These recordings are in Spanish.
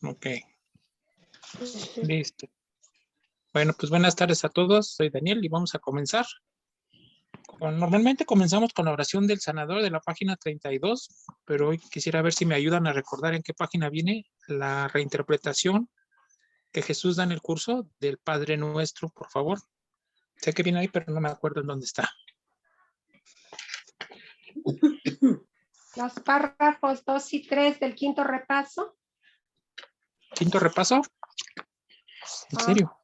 Ok, listo. Bueno, pues buenas tardes a todos. Soy Daniel y vamos a comenzar. Normalmente comenzamos con la oración del sanador de la página 32, pero hoy quisiera ver si me ayudan a recordar en qué página viene la reinterpretación que Jesús da en el curso del Padre Nuestro, por favor. Sé que viene ahí, pero no me acuerdo en dónde está. Los párrafos 2 y 3 del quinto repaso. ¿Quinto repaso? ¿En serio?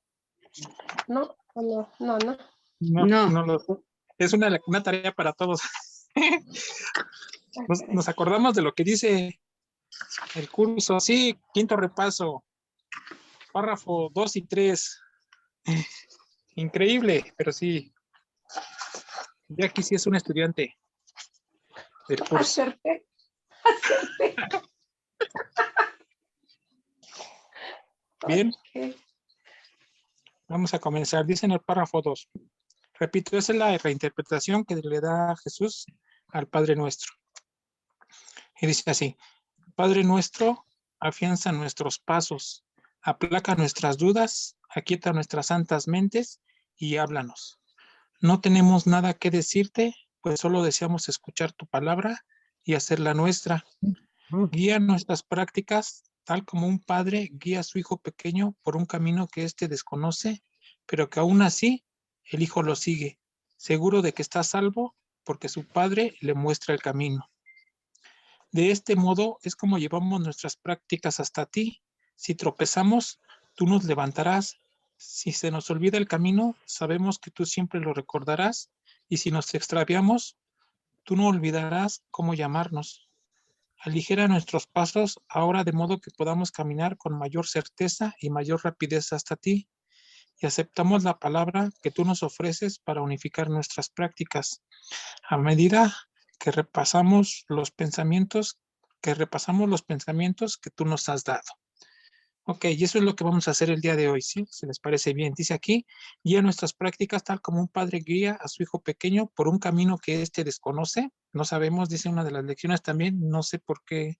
No. Es una tarea para todos. Nos acordamos de lo que dice el curso. Sí, quinto repaso. Párrafo 2 y 3. Increíble, pero sí. Ya aquí sí es un estudiante del curso. Acerté. Bien. Okay. Vamos a comenzar. Dice en el párrafo 2. Repito, esa es la reinterpretación que le da Jesús al Padre Nuestro. Y dice así: Padre Nuestro, afianza nuestros pasos, aplaca nuestras dudas, aquieta nuestras santas mentes y háblanos. No tenemos nada que decirte, pues solo deseamos escuchar tu palabra y hacerla nuestra. Guía nuestras prácticas, tal como un padre guía a su hijo pequeño por un camino que éste desconoce, pero que aún así el hijo lo sigue, seguro de que está a salvo porque su padre le muestra el camino. De este modo es como llevamos nuestras prácticas hasta ti. Si tropezamos, tú nos levantarás. Si se nos olvida el camino, sabemos que tú siempre lo recordarás. Y si nos extraviamos, tú no olvidarás cómo llamarnos. Aligera nuestros pasos ahora de modo que podamos caminar con mayor certeza y mayor rapidez hasta ti. Y aceptamos la palabra que tú nos ofreces para unificar nuestras prácticas. A medida que repasamos los pensamientos que tú nos has dado. Ok, y eso es lo que vamos a hacer el día de hoy, ¿sí? Si les parece bien. Dice aquí, guía nuestras prácticas tal como un padre guía a su hijo pequeño por un camino que éste desconoce. No sabemos, dice una de las lecciones también, no sé por qué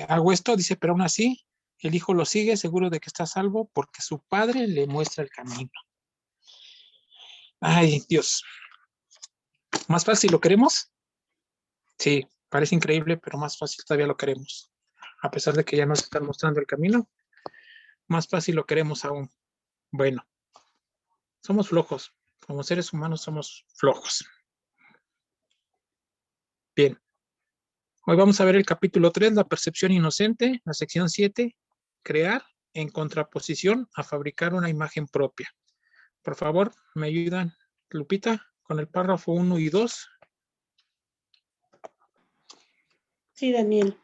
hago esto, dice, pero aún así, el hijo lo sigue seguro de que está a salvo porque su padre le muestra el camino. Ay, Dios. ¿Más fácil lo queremos? Sí, parece increíble, pero más fácil todavía lo queremos. A pesar de que ya nos están mostrando el camino, más fácil lo queremos aún. Bueno, somos flojos. Como seres humanos somos flojos. Bien. Hoy vamos a ver el capítulo 3, la percepción inocente, la sección 7, crear en contraposición a fabricar una imagen propia. Por favor, me ayudan, Lupita, con el párrafo 1 y 2. Sí, Daniel.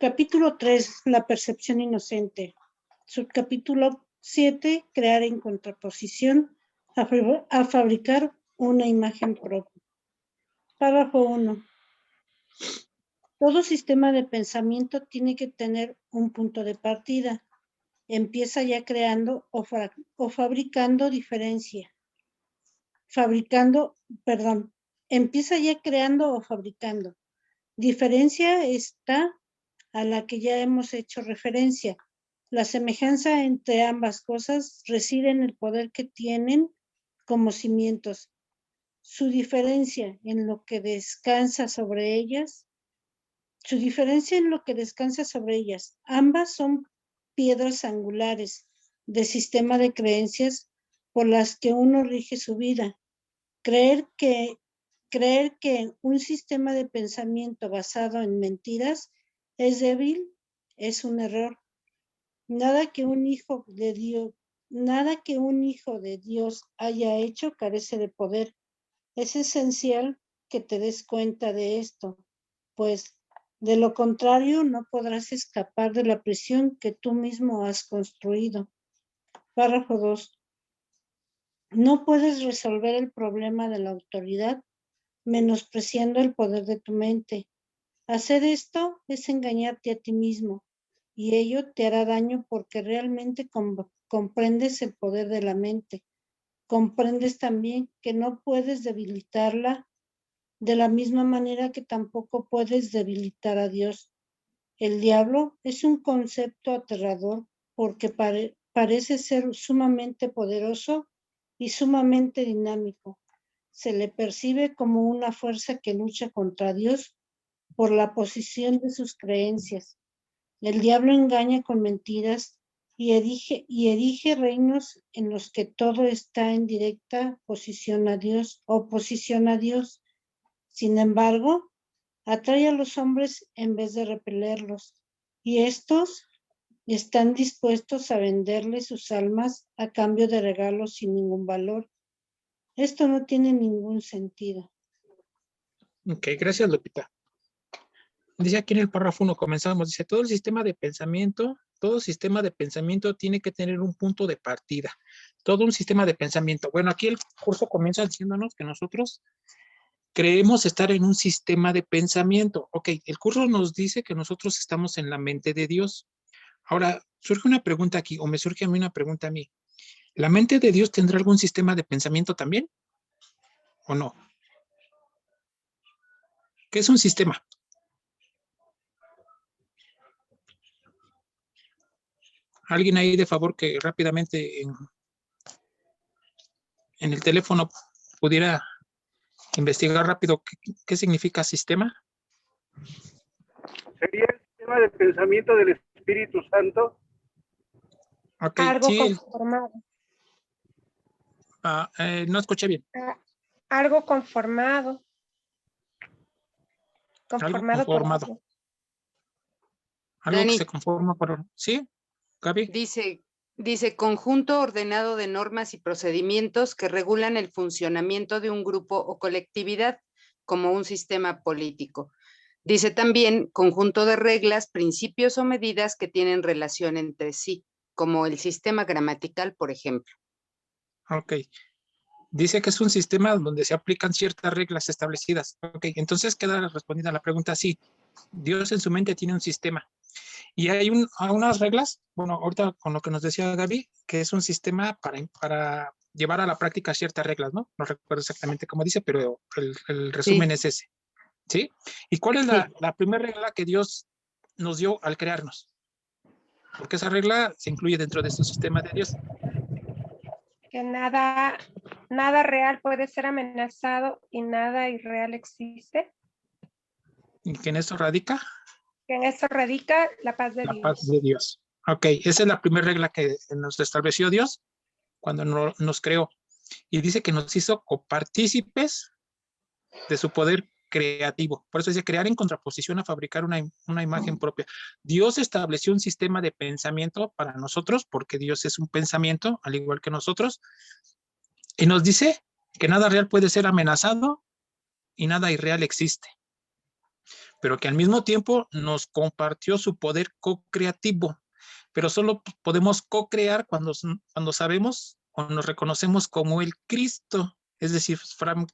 Capítulo 3, la percepción inocente. Subcapítulo 7, crear en contraposición a fabricar una imagen propia. Párrafo 1. Todo sistema de pensamiento tiene que tener un punto de partida. Empieza ya creando o fabricando diferencia. Empieza ya creando o fabricando. Diferencia está a la que ya hemos hecho referencia. La semejanza entre ambas cosas reside en el poder que tienen como cimientos. Su diferencia en lo que descansa sobre ellas. Ambas son piedras angulares del sistema de creencias por las que uno rige su vida. Creer que un sistema de pensamiento basado en mentiras es débil es un error. Nada que un hijo de Dios haya hecho carece de poder. Es esencial que te des cuenta de esto, pues de lo contrario no podrás escapar de la prisión que tú mismo has construido. Párrafo 2. No puedes resolver el problema de la autoridad menospreciando el poder de tu mente. Hacer esto es engañarte a ti mismo y ello te hará daño porque realmente comprendes el poder de la mente. Comprendes también que no puedes debilitarla de la misma manera que tampoco puedes debilitar a Dios. El diablo es un concepto aterrador porque parece ser sumamente poderoso y sumamente dinámico. Se le percibe como una fuerza que lucha contra Dios por la posición de sus creencias. El diablo engaña con mentiras y erige reinos en los que todo está en directa oposición a Dios. Sin embargo, atrae a los hombres en vez de repelerlos, y estos están dispuestos a venderle sus almas a cambio de regalos sin ningún valor. Esto no tiene ningún sentido. Ok, gracias, Lupita. Dice aquí en el párrafo 1, comenzamos, dice, todo sistema de pensamiento tiene que tener un punto de partida. Todo un sistema de pensamiento. Bueno, aquí el curso comienza diciéndonos que nosotros creemos estar en un sistema de pensamiento. Ok, el curso nos dice que nosotros estamos en la mente de Dios. Ahora, surge una pregunta aquí, o me surge a mí una pregunta a mí. ¿La mente de Dios tendrá algún sistema de pensamiento también? ¿O no? ¿Qué es un sistema? ¿Alguien ahí de favor que rápidamente en el teléfono pudiera investigar rápido qué significa sistema? ¿Sería el sistema de pensamiento del Espíritu Santo? Ok, Algo sí, conformado. no escuché bien. Algo conformado. Algo Conformado por conformado. algo. Algo que Dani, se conforma por... ¿Sí, Gaby? dice conjunto ordenado de normas y procedimientos que regulan el funcionamiento de un grupo o colectividad como un sistema político. Dice también conjunto de reglas, principios o medidas que tienen relación entre sí, como el sistema gramatical, por ejemplo. Ok. Dice que es un sistema donde se aplican ciertas reglas establecidas. Ok, entonces queda respondida la pregunta, sí, Dios en su mente tiene un sistema. Y hay unas reglas, bueno, ahorita con lo que nos decía Gaby, que es un sistema para llevar a la práctica ciertas reglas, ¿no? No recuerdo exactamente cómo dice, pero el resumen es ese, ¿sí? ¿Y cuál es la primera regla que Dios nos dio al crearnos? Porque esa regla se incluye dentro de su sistema de Dios. Que nada real puede ser amenazado y nada irreal existe. ¿Y que en esto radica? Que en eso radica la paz de La Dios. paz de Dios. Ok, esa es la primera regla que nos estableció Dios cuando nos creó. Y dice que nos hizo copartícipes de su poder creativo. Por eso dice crear en contraposición a fabricar una imagen propia. Dios estableció un sistema de pensamiento para nosotros, porque Dios es un pensamiento, al igual que nosotros, y nos dice que nada real puede ser amenazado y nada irreal existe, pero que al mismo tiempo nos compartió su poder co-creativo, pero solo podemos co-crear cuando sabemos o nos reconocemos como el Cristo, es decir,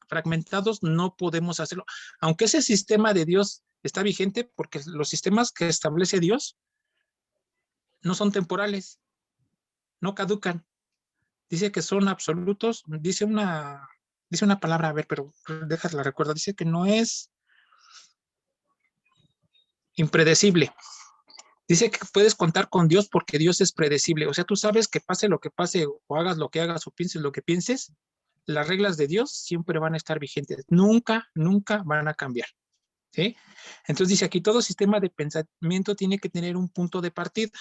fragmentados no podemos hacerlo, aunque ese sistema de Dios está vigente, porque los sistemas que establece Dios no son temporales, no caducan, dice que son absolutos, dice una palabra, a ver, pero déjala recuerda, dice que no es impredecible. Dice que puedes contar con Dios porque Dios es predecible. O sea, tú sabes que pase lo que pase, o hagas lo que hagas, o pienses lo que pienses, las reglas de Dios siempre van a estar vigentes. Nunca, nunca van a cambiar. ¿Sí? Entonces dice aquí, todo sistema de pensamiento tiene que tener un punto de partida.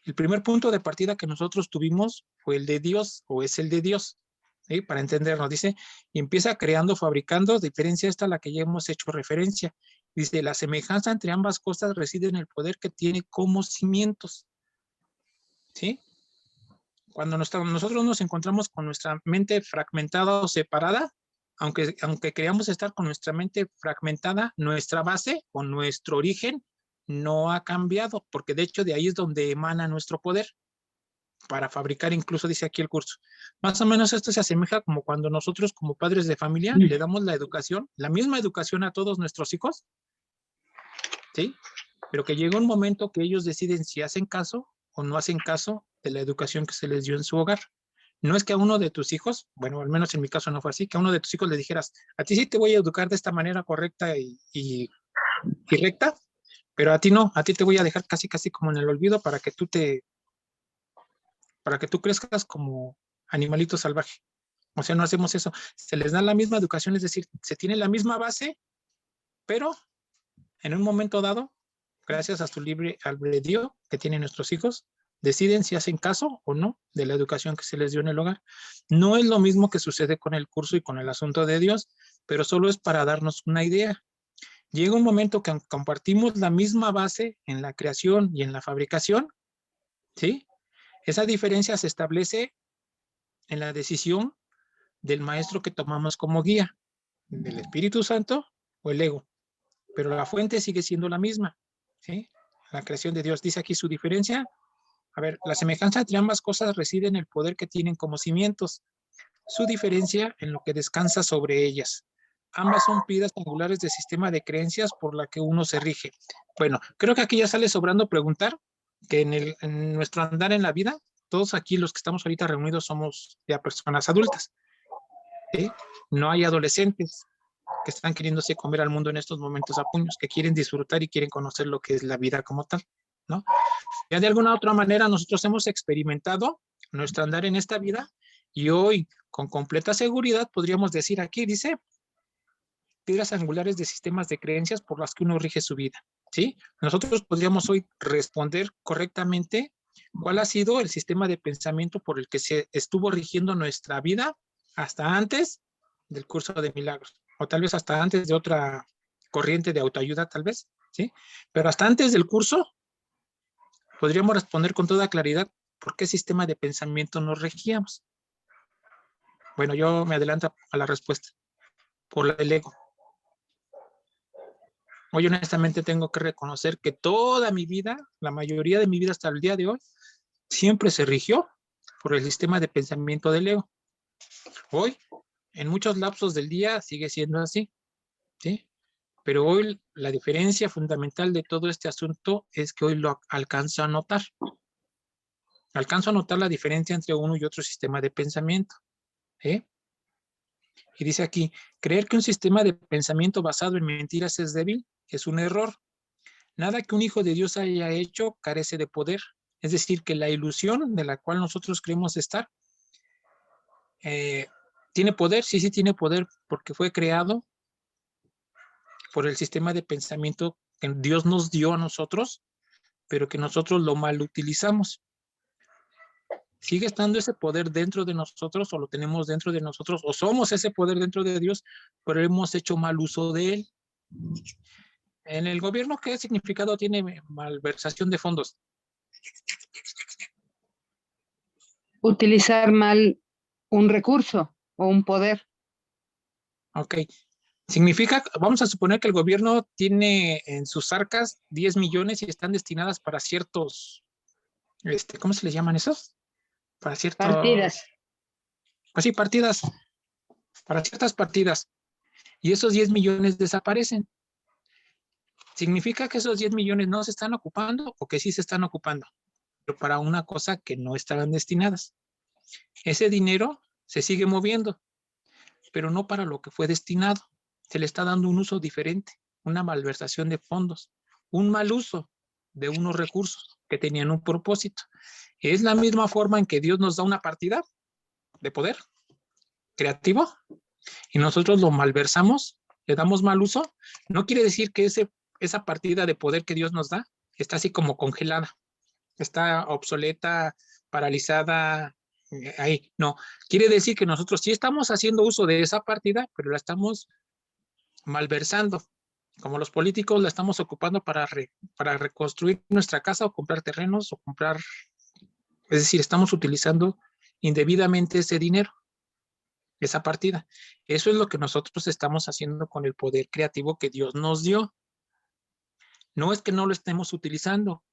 El primer punto de partida que nosotros tuvimos fue el de Dios, o es el de Dios. ¿Sí? Para entendernos, dice, y empieza creando, fabricando, diferencia esta a la que ya hemos hecho referencia. Dice, la semejanza entre ambas cosas reside en el poder que tiene como cimientos. ¿Sí? Cuando nosotros nos encontramos con nuestra mente fragmentada o separada, aunque creamos estar con nuestra mente fragmentada, nuestra base o nuestro origen no ha cambiado, porque de hecho de ahí es donde emana nuestro poder para fabricar, incluso dice aquí el curso. Más o menos esto se asemeja como cuando nosotros como padres de familia le damos la educación, la misma educación a todos nuestros hijos, ¿sí? Pero que llega un momento que ellos deciden si hacen caso o no hacen caso de la educación que se les dio en su hogar. No es que a uno de tus hijos, bueno, al menos en mi caso no fue así, que a uno de tus hijos le dijeras, a ti sí te voy a educar de esta manera correcta y recta, Pero a ti no, a ti te voy a dejar casi como en el olvido para que tú crezcas como animalito salvaje. O sea, no hacemos eso. Se les da la misma educación, es decir, se tiene la misma base, pero en un momento dado, gracias a su libre albedrío que tienen nuestros hijos, deciden si hacen caso o no de la educación que se les dio en el hogar. No es lo mismo que sucede con el curso y con el asunto de Dios, pero solo es para darnos una idea. Llega un momento que compartimos la misma base en la creación y en la fabricación, ¿sí? Esa diferencia se establece en la decisión del maestro que tomamos como guía, del Espíritu Santo o el ego, pero la fuente sigue siendo la misma, ¿sí? La creación de Dios. Dice aquí su diferencia. A ver, la semejanza entre ambas cosas reside en el poder que tienen como cimientos, su diferencia en lo que descansa sobre ellas. Ambas son piedras angulares del sistema de creencias por la que uno se rige. Bueno, creo que aquí ya sale sobrando preguntar que en nuestro andar en la vida, todos aquí los que estamos ahorita reunidos somos ya personas adultas, ¿sí? No hay adolescentes que están queriéndose comer al mundo en estos momentos a puños, que quieren disfrutar y quieren conocer lo que es la vida como tal, ¿no? Ya de alguna otra manera nosotros hemos experimentado nuestro andar en esta vida y hoy con completa seguridad podríamos decir aquí, dice, piedras angulares de sistemas de creencias por las que uno rige su vida, ¿sí? Nosotros podríamos hoy responder correctamente cuál ha sido el sistema de pensamiento por el que se estuvo rigiendo nuestra vida hasta antes del curso de milagros, o tal vez hasta antes de otra corriente de autoayuda, tal vez, ¿sí? Pero hasta antes del curso podríamos responder con toda claridad por qué sistema de pensamiento nos regíamos. Bueno, yo me adelanto a la respuesta, por el ego. Hoy honestamente tengo que reconocer que toda mi vida, la mayoría de mi vida hasta el día de hoy, siempre se rigió por el sistema de pensamiento del ego. Hoy, en muchos lapsos del día, sigue siendo así, ¿sí? Pero hoy la diferencia fundamental de todo este asunto es que hoy lo alcanzo a notar. Alcanzo a notar la diferencia entre uno y otro sistema de pensamiento, ¿eh? Y dice aquí, creer que un sistema de pensamiento basado en mentiras es débil es un error. Nada que un hijo de Dios haya hecho carece de poder. Es decir, que la ilusión de la cual nosotros creemos estar tiene poder, sí tiene poder, porque fue creado por el sistema de pensamiento que Dios nos dio a nosotros, pero que nosotros lo mal utilizamos. Sigue estando ese poder dentro de nosotros, o lo tenemos dentro de nosotros, o somos ese poder dentro de Dios, pero hemos hecho mal uso de él. En el gobierno, ¿qué significado tiene malversación de fondos? Utilizar mal un recurso o un poder. Ok. Significa, vamos a suponer que el gobierno tiene en sus arcas 10 millones y están destinadas para ciertos, ¿cómo se les llaman esos? Para ciertos... Partidas. Pues sí, partidas. Para ciertas partidas. Y esos 10 millones desaparecen. ¿Significa que esos 10 millones no se están ocupando o que sí se están ocupando? Pero para una cosa que no estaban destinadas. Ese dinero se sigue moviendo, pero no para lo que fue destinado. Se le está dando un uso diferente, una malversación de fondos, un mal uso de unos recursos que tenían un propósito. Es la misma forma en que Dios nos da una partida de poder creativo y nosotros lo malversamos, le damos mal uso. No quiere decir que esa partida de poder que Dios nos da está así como congelada, está obsoleta, paralizada, ahí. No, quiere decir que nosotros sí estamos haciendo uso de esa partida, pero la estamos malversando. Como los políticos la estamos ocupando para reconstruir nuestra casa o comprar terrenos o comprar, es decir, estamos utilizando indebidamente ese dinero, esa partida. Eso es lo que nosotros estamos haciendo con el poder creativo que Dios nos dio. No es que no lo estemos utilizando,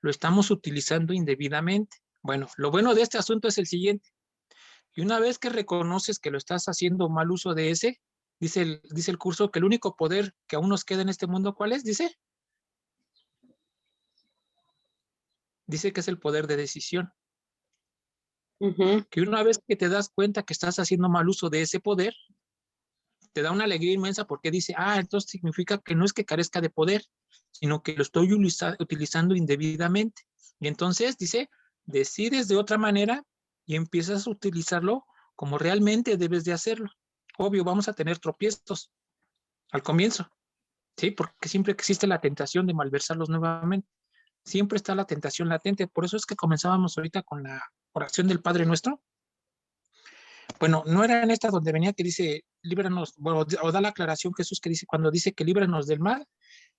lo estamos utilizando indebidamente. Bueno, lo bueno de este asunto es el siguiente. Y una vez que reconoces que lo estás haciendo mal uso de ese, dice el curso que el único poder que aún nos queda en este mundo, ¿cuál es? Dice que es el poder de decisión. Que una vez que te das cuenta que estás haciendo mal uso de ese poder, te da una alegría inmensa porque dice, entonces significa que no es que carezca de poder, sino que lo estoy utilizando indebidamente. Y entonces dice, decides de otra manera y empiezas a utilizarlo como realmente debes de hacerlo. Obvio, vamos a tener tropiezos al comienzo, ¿sí? Porque siempre existe la tentación de malversarlos nuevamente. Siempre está la tentación latente. Por eso es que comenzábamos ahorita con la oración del Padre Nuestro. Bueno, no era en esta donde venía que dice, líbranos, bueno, o da la aclaración Jesús que dice, cuando dice que líbranos del mal,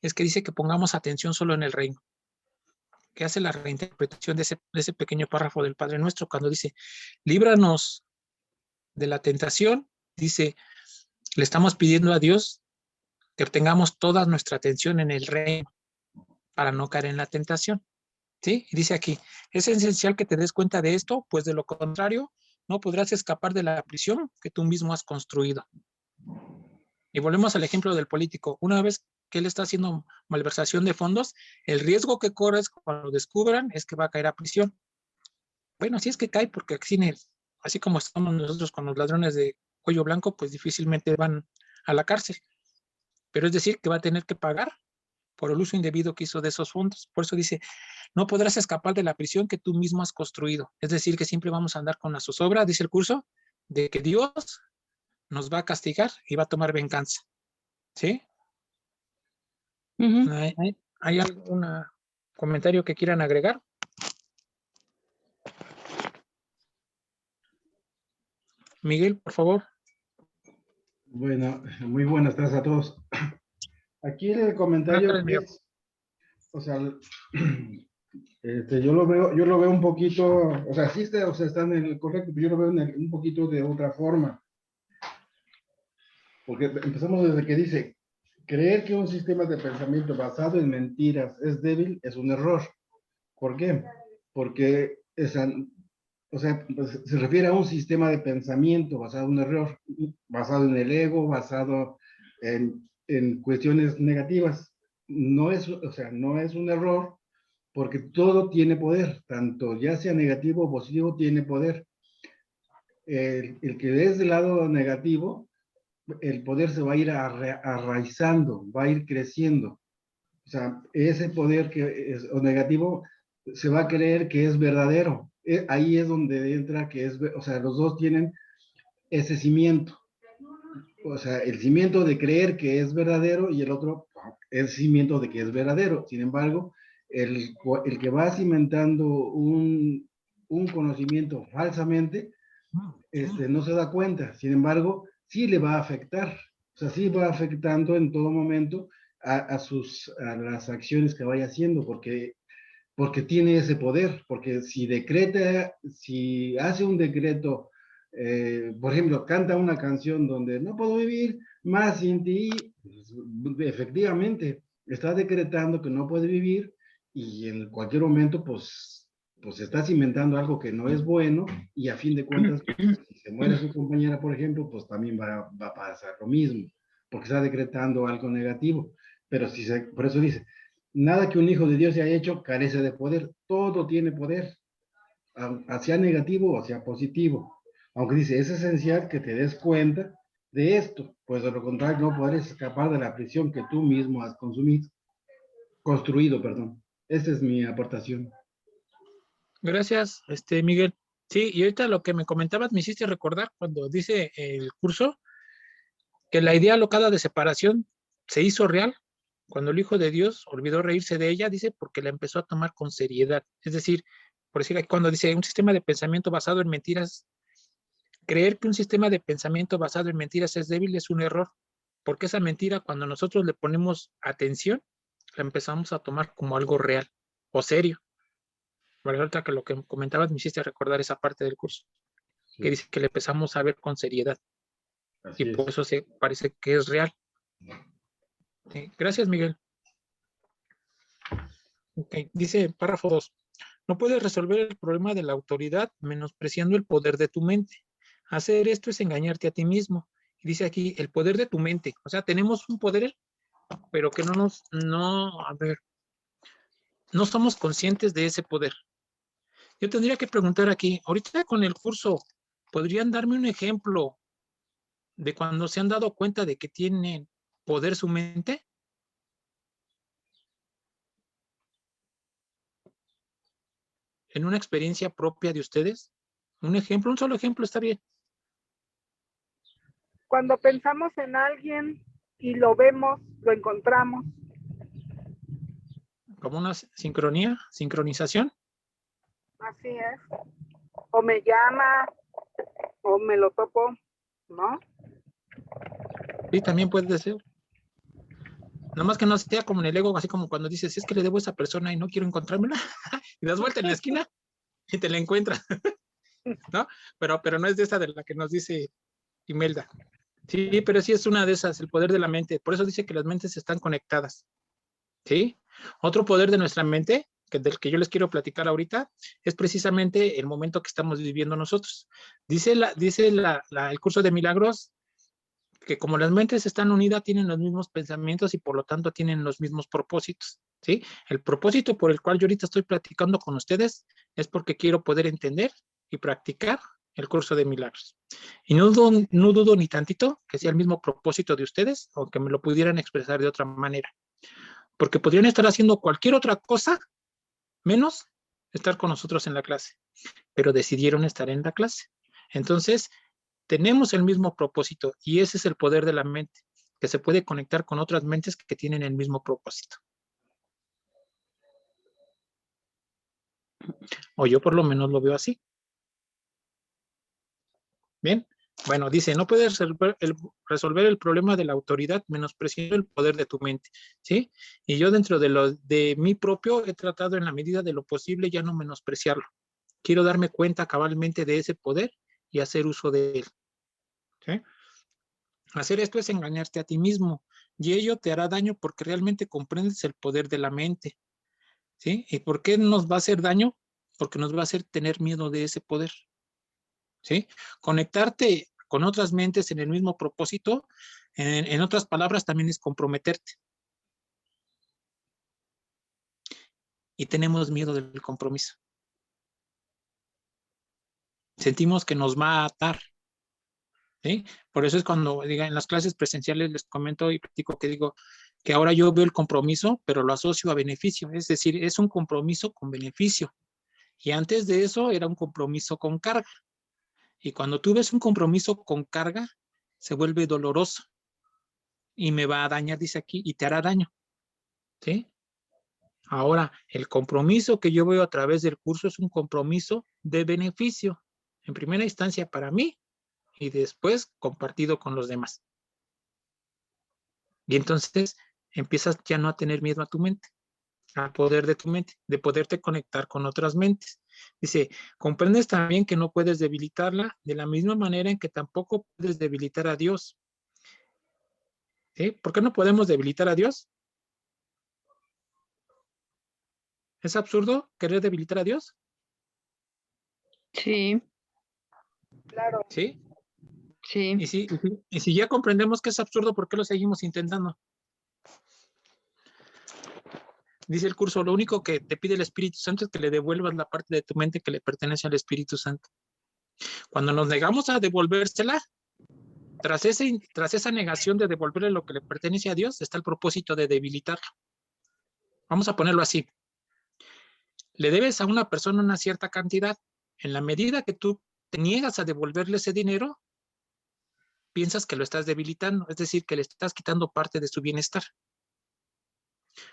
es que dice que pongamos atención solo en el reino. Que hace la reinterpretación de ese pequeño párrafo del Padre Nuestro, cuando dice, líbranos de la tentación, dice, le estamos pidiendo a Dios que tengamos toda nuestra atención en el reino para no caer en la tentación. ¿Sí? Y dice aquí, es esencial que te des cuenta de esto, pues de lo contrario, no podrás escapar de la prisión que tú mismo has construido. Y volvemos al ejemplo del político. Una vez que él está haciendo malversación de fondos, el riesgo que corres cuando lo descubran es que va a caer a prisión. Bueno, si es que cae, porque así como estamos nosotros con los ladrones de cuello blanco, pues difícilmente van a la cárcel. Pero es decir, que va a tener que pagar por el uso indebido que hizo de esos fondos. Por eso dice, no podrás escapar de la prisión que tú mismo has construido. Es decir, que siempre vamos a andar con la zozobra, dice el curso, de que Dios nos va a castigar y va a tomar venganza. ¿Sí? ¿Hay algún comentario que quieran agregar? Miguel, por favor. Bueno, muy buenas tardes a todos. Aquí el comentario es, o sea, yo lo veo un poquito, o sea, sí está, o sea, están en el correcto, pero yo lo veo un poquito de otra forma. Porque empezamos desde que dice, creer que un sistema de pensamiento basado en mentiras es débil es un error. ¿Por qué? Porque o sea, pues, se refiere a un sistema de pensamiento basado en un error, basado en el ego, basado en cuestiones negativas. No es, o sea, no es un error porque todo tiene poder, tanto ya sea negativo o positivo, tiene poder. El que es del lado negativo, el poder se va a ir arraizando, va a ir creciendo. O sea, ese poder que es o negativo se va a creer que es verdadero. Ahí es donde entra que es, o sea, los dos tienen ese cimiento. O sea, el cimiento de creer que es verdadero y el otro el cimiento de que es verdadero. Sin embargo, el que va cimentando un conocimiento falsamente, no se da cuenta. Sin embargo, sí le va a afectar. O sea, sí va afectando en todo momento a las acciones que vaya haciendo, porque tiene ese poder, porque si hace un decreto, por ejemplo, canta una canción donde no puedo vivir más sin ti, pues, efectivamente, está decretando que no puede vivir y en cualquier momento, pues está cimentando algo que no es bueno y a fin de cuentas, si se muere su compañera, por ejemplo, pues también va a pasar lo mismo, porque está decretando algo negativo. Pero por eso dice, nada que un hijo de Dios haya hecho carece de poder. Todo tiene poder, hacia negativo o hacia positivo. Aunque dice, es esencial que te des cuenta de esto, pues de lo contrario no podrás escapar de la prisión que tú mismo has construido, perdón. Esa es mi aportación. Gracias, Miguel. Sí, y ahorita lo que me comentabas me hiciste recordar cuando dice el curso que la idea alocada de separación se hizo real cuando el Hijo de Dios olvidó reírse de ella, dice, porque la empezó a tomar con seriedad. Es decir, por decir aquí cuando dice un sistema de pensamiento basado en mentiras, creer que un sistema de pensamiento basado en mentiras es débil es un error, porque esa mentira cuando nosotros le ponemos atención, la empezamos a tomar como algo real o serio. Ahorita que lo que comentabas me hiciste recordar esa parte del curso, Sí, que dice que le empezamos a ver con seriedad así y por es. eso parece que es real. Sí, gracias, Miguel. Okay. Dice párrafo 2. No puedes resolver el problema de la autoridad menospreciando el poder de tu mente. Hacer esto es engañarte a ti mismo. Y dice aquí, el poder de tu mente. O sea, tenemos un poder, pero que no somos conscientes de ese poder. Yo tendría que preguntar aquí, ahorita con el curso, ¿podrían darme un ejemplo de cuando se han dado cuenta de que tienen poder su mente? en una experiencia propia de ustedes? Un ejemplo, un solo ejemplo está bien. Cuando pensamos en alguien y lo vemos, lo encontramos. Como una sincronía, sincronización. Así es. O me llama, o me lo topo, ¿no? Sí, también puede ser. Nada más que no sea como en el ego, así como cuando dices, es que le debo a esa persona y no quiero encontrármela, y das vuelta en la esquina y te la encuentras, ¿no? Pero no es de esa de la que nos dice Imelda. Sí, pero sí es una de esas, el poder de la mente. Por eso dice que las mentes están conectadas, ¿sí? Otro poder de nuestra mente, del que yo les quiero platicar ahorita, es precisamente el momento que estamos viviendo nosotros. Dice el curso de milagros que como las mentes están unidas, tienen los mismos pensamientos y por lo tanto tienen los mismos propósitos, ¿sí? El propósito por el cual yo ahorita estoy platicando con ustedes es porque quiero poder entender y practicar el curso de milagros. Y no dudo ni tantito que sea el mismo propósito de ustedes, aunque me lo pudieran expresar de otra manera. Porque podrían estar haciendo cualquier otra cosa menos estar con nosotros en la clase, pero decidieron estar en la clase. Entonces, tenemos el mismo propósito y ese es el poder de la mente, que se puede conectar con otras mentes que tienen el mismo propósito. O yo por lo menos lo veo así. Bien, bueno, dice, no puedes resolver el problema de la autoridad menospreciando el poder de tu mente, ¿sí? Y yo dentro de mí propio he tratado en la medida de lo posible ya no menospreciarlo. Quiero darme cuenta cabalmente de ese poder y hacer uso de él, ¿sí? Hacer esto es engañarte a ti mismo y ello te hará daño porque realmente comprendes el poder de la mente, ¿sí? ¿Y por qué nos va a hacer daño? Porque nos va a hacer tener miedo de ese poder, ¿sí? Conectarte con otras mentes en el mismo propósito, en otras palabras, también es comprometerte. Y tenemos miedo del compromiso. Sentimos que nos va a atar, ¿sí? Por eso es cuando en las clases presenciales les comento y platico que digo que ahora yo veo el compromiso, pero lo asocio a beneficio, es decir, es un compromiso con beneficio. Y antes de eso era un compromiso con carga. Y cuando tú ves un compromiso con carga, se vuelve doloroso y me va a dañar, dice aquí, y te hará daño, ¿sí? Ahora, el compromiso que yo veo a través del curso es un compromiso de beneficio, en primera instancia para mí y después compartido con los demás. Y entonces empiezas ya no a tener miedo a tu mente, al poder de tu mente, de poderte conectar con otras mentes. Dice, comprendes también que no puedes debilitarla de la misma manera en que tampoco puedes debilitar a Dios. ¿Sí? ¿Por qué no podemos debilitar a Dios? ¿Es absurdo querer debilitar a Dios? Sí, Claro. ¿Sí? sí. Y si ya comprendemos que es absurdo, ¿por qué lo seguimos intentando? Dice el curso, lo único que te pide el Espíritu Santo es que le devuelvas la parte de tu mente que le pertenece al Espíritu Santo. Cuando nos negamos a devolvérsela, tras esa negación de devolverle lo que le pertenece a Dios, está el propósito de debilitarlo. Vamos a ponerlo así. Le debes a una persona una cierta cantidad. En la medida que tú te niegas a devolverle ese dinero, piensas que lo estás debilitando, es decir, que le estás quitando parte de su bienestar.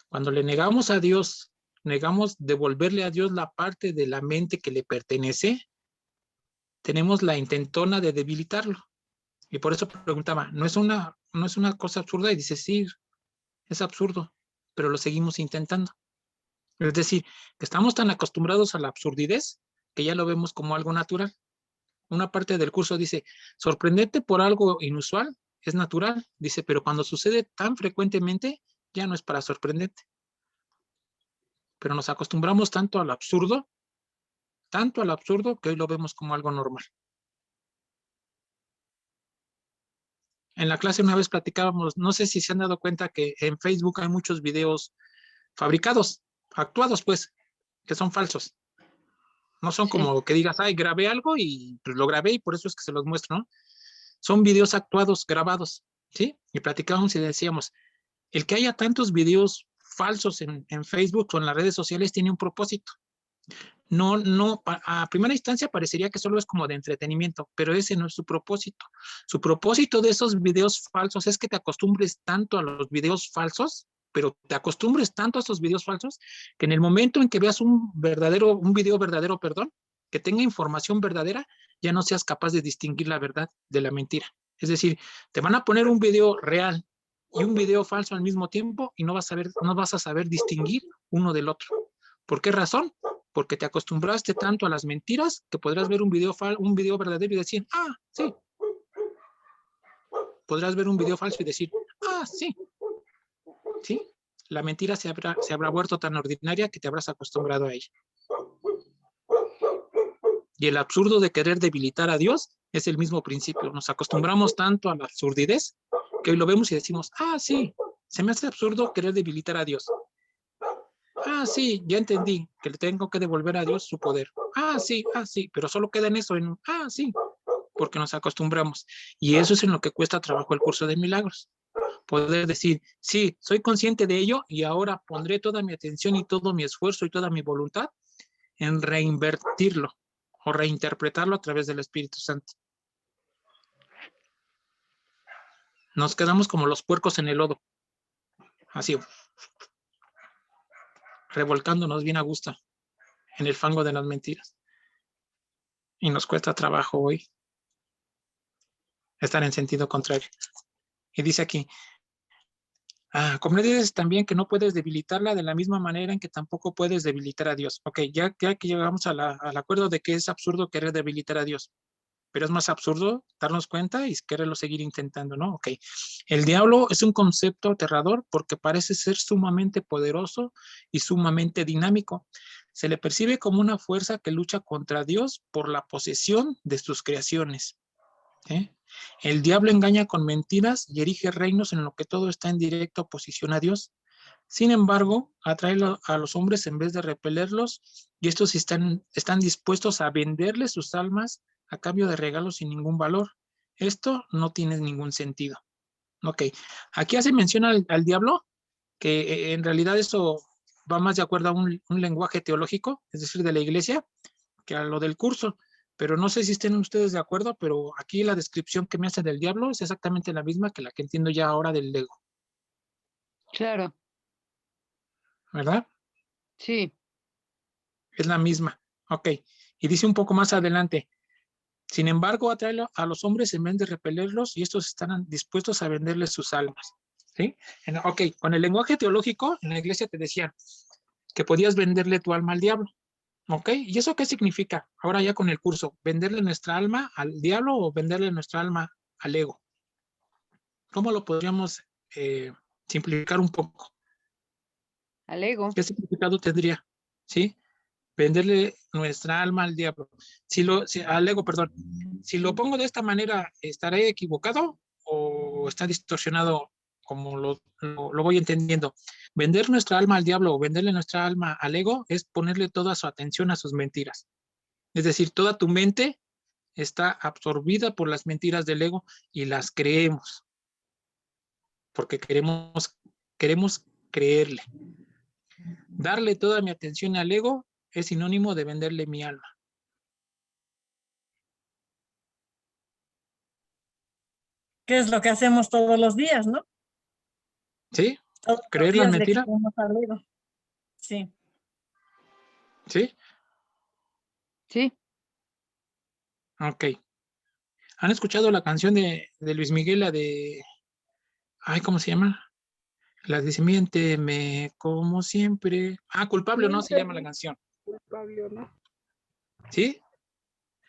Cuando le negamos a Dios, negamos devolverle a Dios la parte de la mente que le pertenece, tenemos la intentona de debilitarlo. Y por eso preguntaba, ¿no es una cosa absurda? Y dice, sí, es absurdo, pero lo seguimos intentando. Es decir, que estamos tan acostumbrados a la absurdidez que ya lo vemos como algo natural. Una parte del curso dice, sorprenderte por algo inusual es natural, dice, pero cuando sucede tan frecuentemente, ya no es para sorprenderte. Pero nos acostumbramos tanto al absurdo, que hoy lo vemos como algo normal. En la clase una vez platicábamos, no sé si se han dado cuenta que en Facebook hay muchos videos fabricados, actuados pues, que son falsos. No son como que digas, ay, grabé algo y pues lo grabé y por eso es que se los muestro, ¿no? Son videos actuados, grabados, ¿sí? Y platicábamos y decíamos, el que haya tantos videos falsos en Facebook o en las redes sociales tiene un propósito. No, a primera instancia parecería que solo es como de entretenimiento, pero ese no es su propósito. Su propósito de esos videos falsos es que te acostumbres tanto a los videos falsos, pero te acostumbres tanto a esos videos falsos, que en el momento en que veas un video verdadero, perdón, que tenga información verdadera, ya no seas capaz de distinguir la verdad de la mentira. Es decir, te van a poner un video real y un video falso al mismo tiempo y no vas a saber distinguir uno del otro. ¿Por qué razón? Porque te acostumbraste tanto a las mentiras que podrás ver un video verdadero y decir, ah, sí. Podrás ver un video falso y decir, ah, sí. ¿Sí? La mentira se habrá vuelto tan ordinaria que te habrás acostumbrado a ella. Y el absurdo de querer debilitar a Dios es el mismo principio. Nos acostumbramos tanto a la absurdidez que hoy lo vemos y decimos, ah, sí, se me hace absurdo querer debilitar a Dios. Ah, sí, ya entendí que le tengo que devolver a Dios su poder. Ah, sí, pero solo queda en eso, sí, porque nos acostumbramos. Y eso es en lo que cuesta trabajo el curso de milagros. Poder decir, sí, soy consciente de ello y ahora pondré toda mi atención y todo mi esfuerzo y toda mi voluntad en reinvertirlo o reinterpretarlo a través del Espíritu Santo. Nos quedamos como los puercos en el lodo, así, revolcándonos bien a gusto en el fango de las mentiras. Y nos cuesta trabajo hoy estar en sentido contrario. Y dice aquí, comprendes también que no puedes debilitarla de la misma manera en que tampoco puedes debilitar a Dios. Ok, ya que llegamos al acuerdo de que es absurdo querer debilitar a Dios, pero es más absurdo darnos cuenta y quererlo seguir intentando, ¿no? Ok, el diablo es un concepto aterrador porque parece ser sumamente poderoso y sumamente dinámico. Se le percibe como una fuerza que lucha contra Dios por la posesión de sus creaciones. El diablo engaña con mentiras y erige reinos en lo que todo está en directa oposición a Dios. Sin embargo, atrae a los hombres en vez de repelerlos, y estos están dispuestos a venderles sus almas a cambio de regalos sin ningún valor. Esto no tiene ningún sentido. Ok, aquí hace mención al diablo, que en realidad eso va más de acuerdo a un lenguaje teológico, es decir, de la iglesia, que a lo del curso. Pero no sé si estén ustedes de acuerdo, pero aquí la descripción que me hace del diablo es exactamente la misma que la que entiendo ya ahora del ego. Claro. ¿Verdad? Sí. Es la misma. Ok. Y dice un poco más adelante, sin embargo, atrae a los hombres en vez de repelerlos y estos están dispuestos a venderles sus almas. ¿Sí? Ok, con el lenguaje teológico, en la iglesia te decían que podías venderle tu alma al diablo. ¿Ok? ¿Y eso qué significa? Ahora ya con el curso, ¿venderle nuestra alma al diablo o venderle nuestra alma al ego? ¿Cómo lo podríamos simplificar un poco? Al ego. ¿Qué significado tendría? ¿Sí? Venderle nuestra alma al diablo. Al ego, perdón. Si lo pongo de esta manera, ¿estaré equivocado o está distorsionado como lo voy entendiendo? Vender nuestra alma al diablo o venderle nuestra alma al ego es ponerle toda su atención a sus mentiras. Es decir, toda tu mente está absorbida por las mentiras del ego y las creemos. Porque queremos creerle. Darle toda mi atención al ego es sinónimo de venderle mi alma. ¿Qué es lo que hacemos todos los días, no? ¿Sí? Todos los ¿Creer las días le mentiras? creemos al ego. Sí. ¿Sí? Sí. Ok. ¿Han escuchado la canción de Luis Miguel, la de... Ay, ¿cómo se llama? La dice, miénteme como siempre. Culpable o no se llama la canción. Culpable o no. ¿Sí?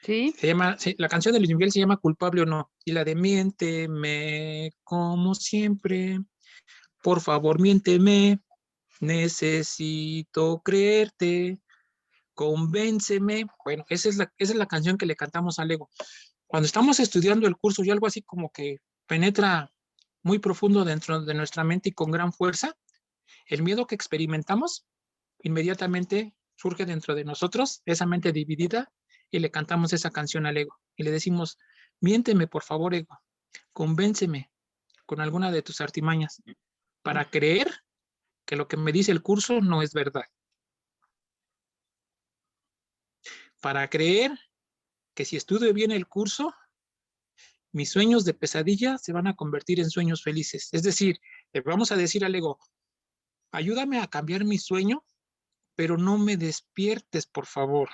Sí. Sí, la canción de Luis Miguel se llama Culpable o no. Y la de miénteme como siempre. Por favor, miénteme. Necesito creerte. Convénceme. Bueno, esa es la canción que le cantamos al ego. Cuando estamos estudiando el curso y algo así como que penetra muy profundo dentro de nuestra mente y con gran fuerza, el miedo que experimentamos inmediatamente surge dentro de nosotros, esa mente dividida, y le cantamos esa canción al ego. Y le decimos, miénteme por favor, ego, convénceme con alguna de tus artimañas para creer que lo que me dice el curso no es verdad. para creer que si estudio bien el curso, mis sueños de pesadilla se van a convertir en sueños felices. Es decir, le vamos a decir al ego, ayúdame a cambiar mi sueño, pero no me despiertes, por favor.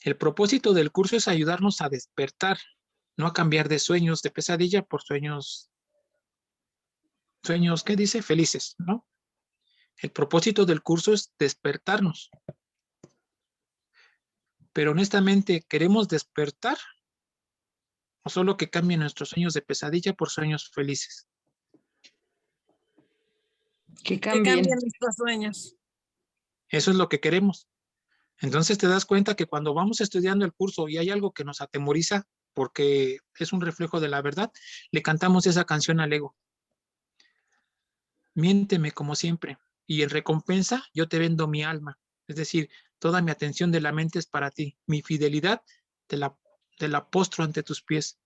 El propósito del curso es ayudarnos a despertar, no a cambiar de sueños de pesadilla por sueños, ¿qué dice? Felices, ¿no? El propósito del curso es despertarnos. Pero honestamente, ¿queremos despertar? ¿O solo que cambien nuestros sueños de pesadilla por sueños felices? Que Que cambien. cambien nuestros sueños. Eso es lo que queremos. Entonces te das cuenta que cuando vamos estudiando el curso y hay algo que nos atemoriza porque es un reflejo de la verdad, le cantamos esa canción al ego. Miénteme como siempre y en recompensa yo te vendo mi alma. Es decir, toda mi atención de la mente es para ti. Mi fidelidad te la postro ante tus pies.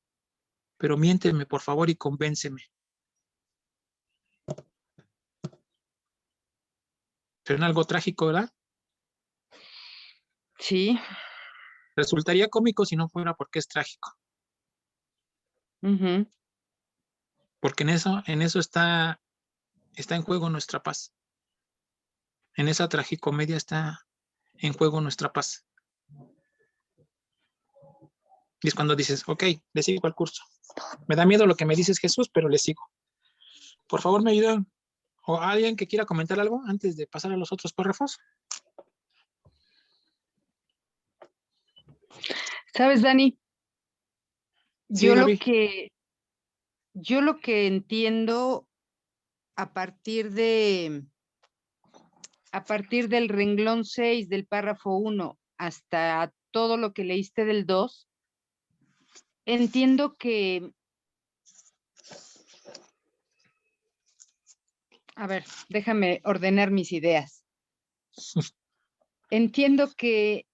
Pero miénteme, por favor, y convénceme. Suena algo trágico, ¿verdad? Sí. Resultaría cómico si no fuera porque es trágico. Ujú. Porque en eso está en juego nuestra paz. En esa tragicomedia está en juego nuestra paz. Y es cuando dices, ok, le sigo al curso. Me da miedo lo que me dices, Jesús, pero le sigo. Por favor, me ayudan. ¿O alguien que quiera comentar algo antes de pasar a los otros párrafos? ¿Sabes, Dani? Sí, Yo Gaby. lo que entiendo a partir del renglón 6 del párrafo 1 hasta todo lo que leíste del 2, entiendo que, a ver, déjame ordenar mis ideas. Entiendo que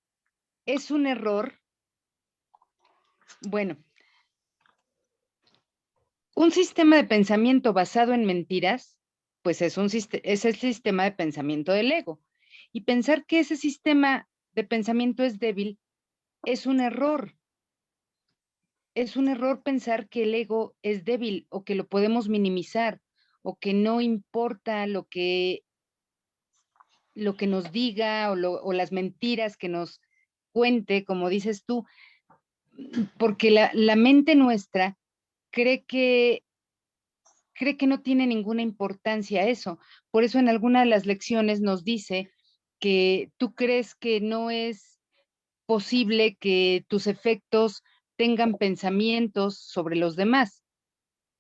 es un error. Bueno, un sistema de pensamiento basado en mentiras, pues es el sistema de pensamiento del ego. Y pensar que ese sistema de pensamiento es débil es un error. Es un error pensar que el ego es débil o que lo podemos minimizar o que no importa lo que nos diga o las mentiras que nos cuente, como dices tú, porque la mente nuestra cree que no tiene ninguna importancia eso. Por eso en alguna de las lecciones nos dice que tú crees que no es posible que tus efectos tengan pensamientos sobre los demás,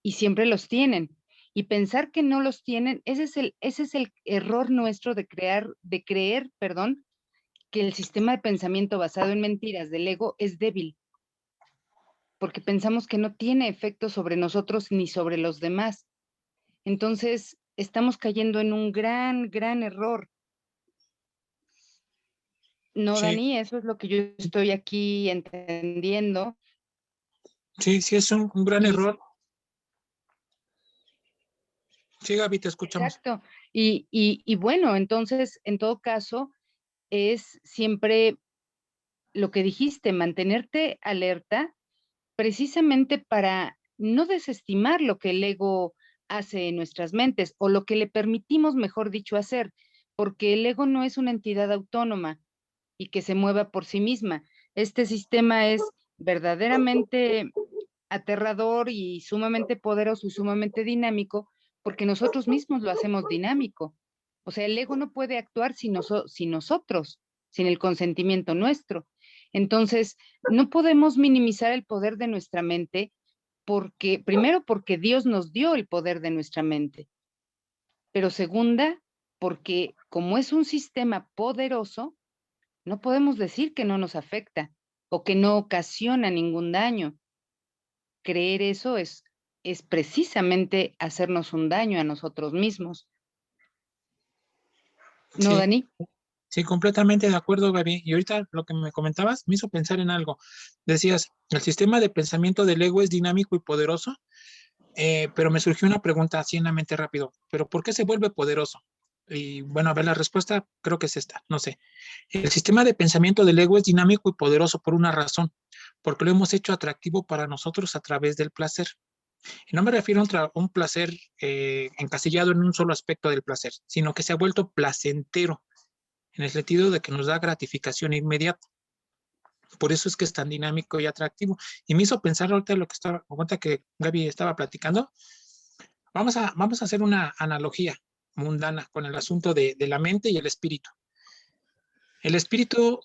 y siempre los tienen. Y pensar que no los tienen, ese es el error nuestro de creer, que el sistema de pensamiento basado en mentiras del ego es débil, porque pensamos que no tiene efecto sobre nosotros ni sobre los demás. Entonces, estamos cayendo en un gran, gran error. No, Sí, Dani, eso es lo que yo estoy aquí entendiendo. sí, es un gran Y- error. Sí, Gaby, te escuchamos. Exacto. Y bueno, entonces, en todo caso, es siempre lo que dijiste, mantenerte alerta precisamente para no desestimar lo que el ego hace en nuestras mentes o lo que le permitimos, mejor dicho, hacer, porque el ego no es una entidad autónoma y que se mueva por sí misma. Este sistema es verdaderamente aterrador y sumamente poderoso y sumamente dinámico porque nosotros mismos lo hacemos dinámico. O sea, el ego no puede actuar sin nosotros, sin el consentimiento nuestro. Entonces, no podemos minimizar el poder de nuestra mente primero porque Dios nos dio el poder de nuestra mente, pero segunda, porque como es un sistema poderoso, no podemos decir que no nos afecta o que no ocasiona ningún daño. Creer eso es precisamente hacernos un daño a nosotros mismos. ¿No, Sí, Dani? sí, completamente de acuerdo, Gaby. Y ahorita lo que me comentabas me hizo pensar en algo. Decías, el sistema de pensamiento del ego es dinámico y poderoso, pero me surgió una pregunta así en la mente rápido. ¿Pero por qué se vuelve poderoso? y bueno, a ver, la respuesta creo que es esta, no sé. El sistema de pensamiento del ego es dinámico y poderoso por una razón, porque lo hemos hecho atractivo para nosotros a través del placer. Y no me refiero a un placer encasillado en un solo aspecto del placer, sino que se ha vuelto placentero, en el sentido de que nos da gratificación inmediata. Por eso es que es tan dinámico y atractivo. Y me hizo pensar ahorita lo que estaba, ahorita que Gaby estaba platicando. Vamos a hacer una analogía mundana con el asunto de la mente y el espíritu. El espíritu,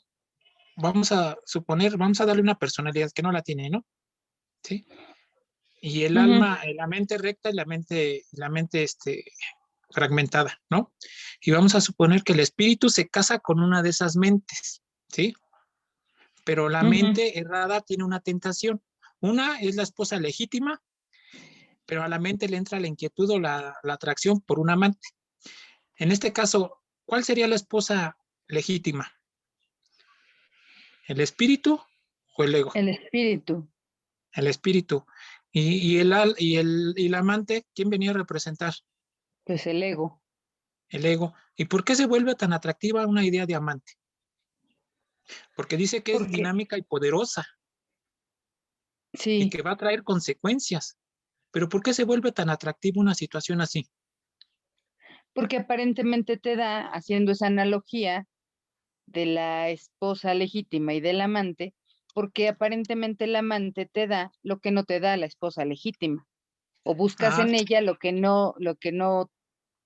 vamos a suponer, vamos a darle una personalidad que no la tiene, ¿no? ¿Sí? Y el alma, la mente recta y la mente fragmentada, ¿no? Y vamos a suponer que el espíritu se casa con una de esas mentes, ¿sí? Pero la mente errada tiene una tentación. Una es la esposa legítima, pero a la mente le entra la inquietud o la atracción por un amante. En este caso, ¿cuál sería la esposa legítima? ¿El espíritu o el ego? El espíritu. El espíritu. Y el amante, ¿quién venía a representar? Pues el ego. El ego. ¿Y por qué se vuelve tan atractiva una idea de amante? Porque dice que es Porque, dinámica y poderosa y sí, que va a traer consecuencias. Pero ¿por qué se vuelve tan atractiva una situación así? porque aparentemente te da, haciendo esa analogía de la esposa legítima y del amante, porque aparentemente el amante te da lo que no te da la esposa legítima, o buscas Ah, en ella lo que no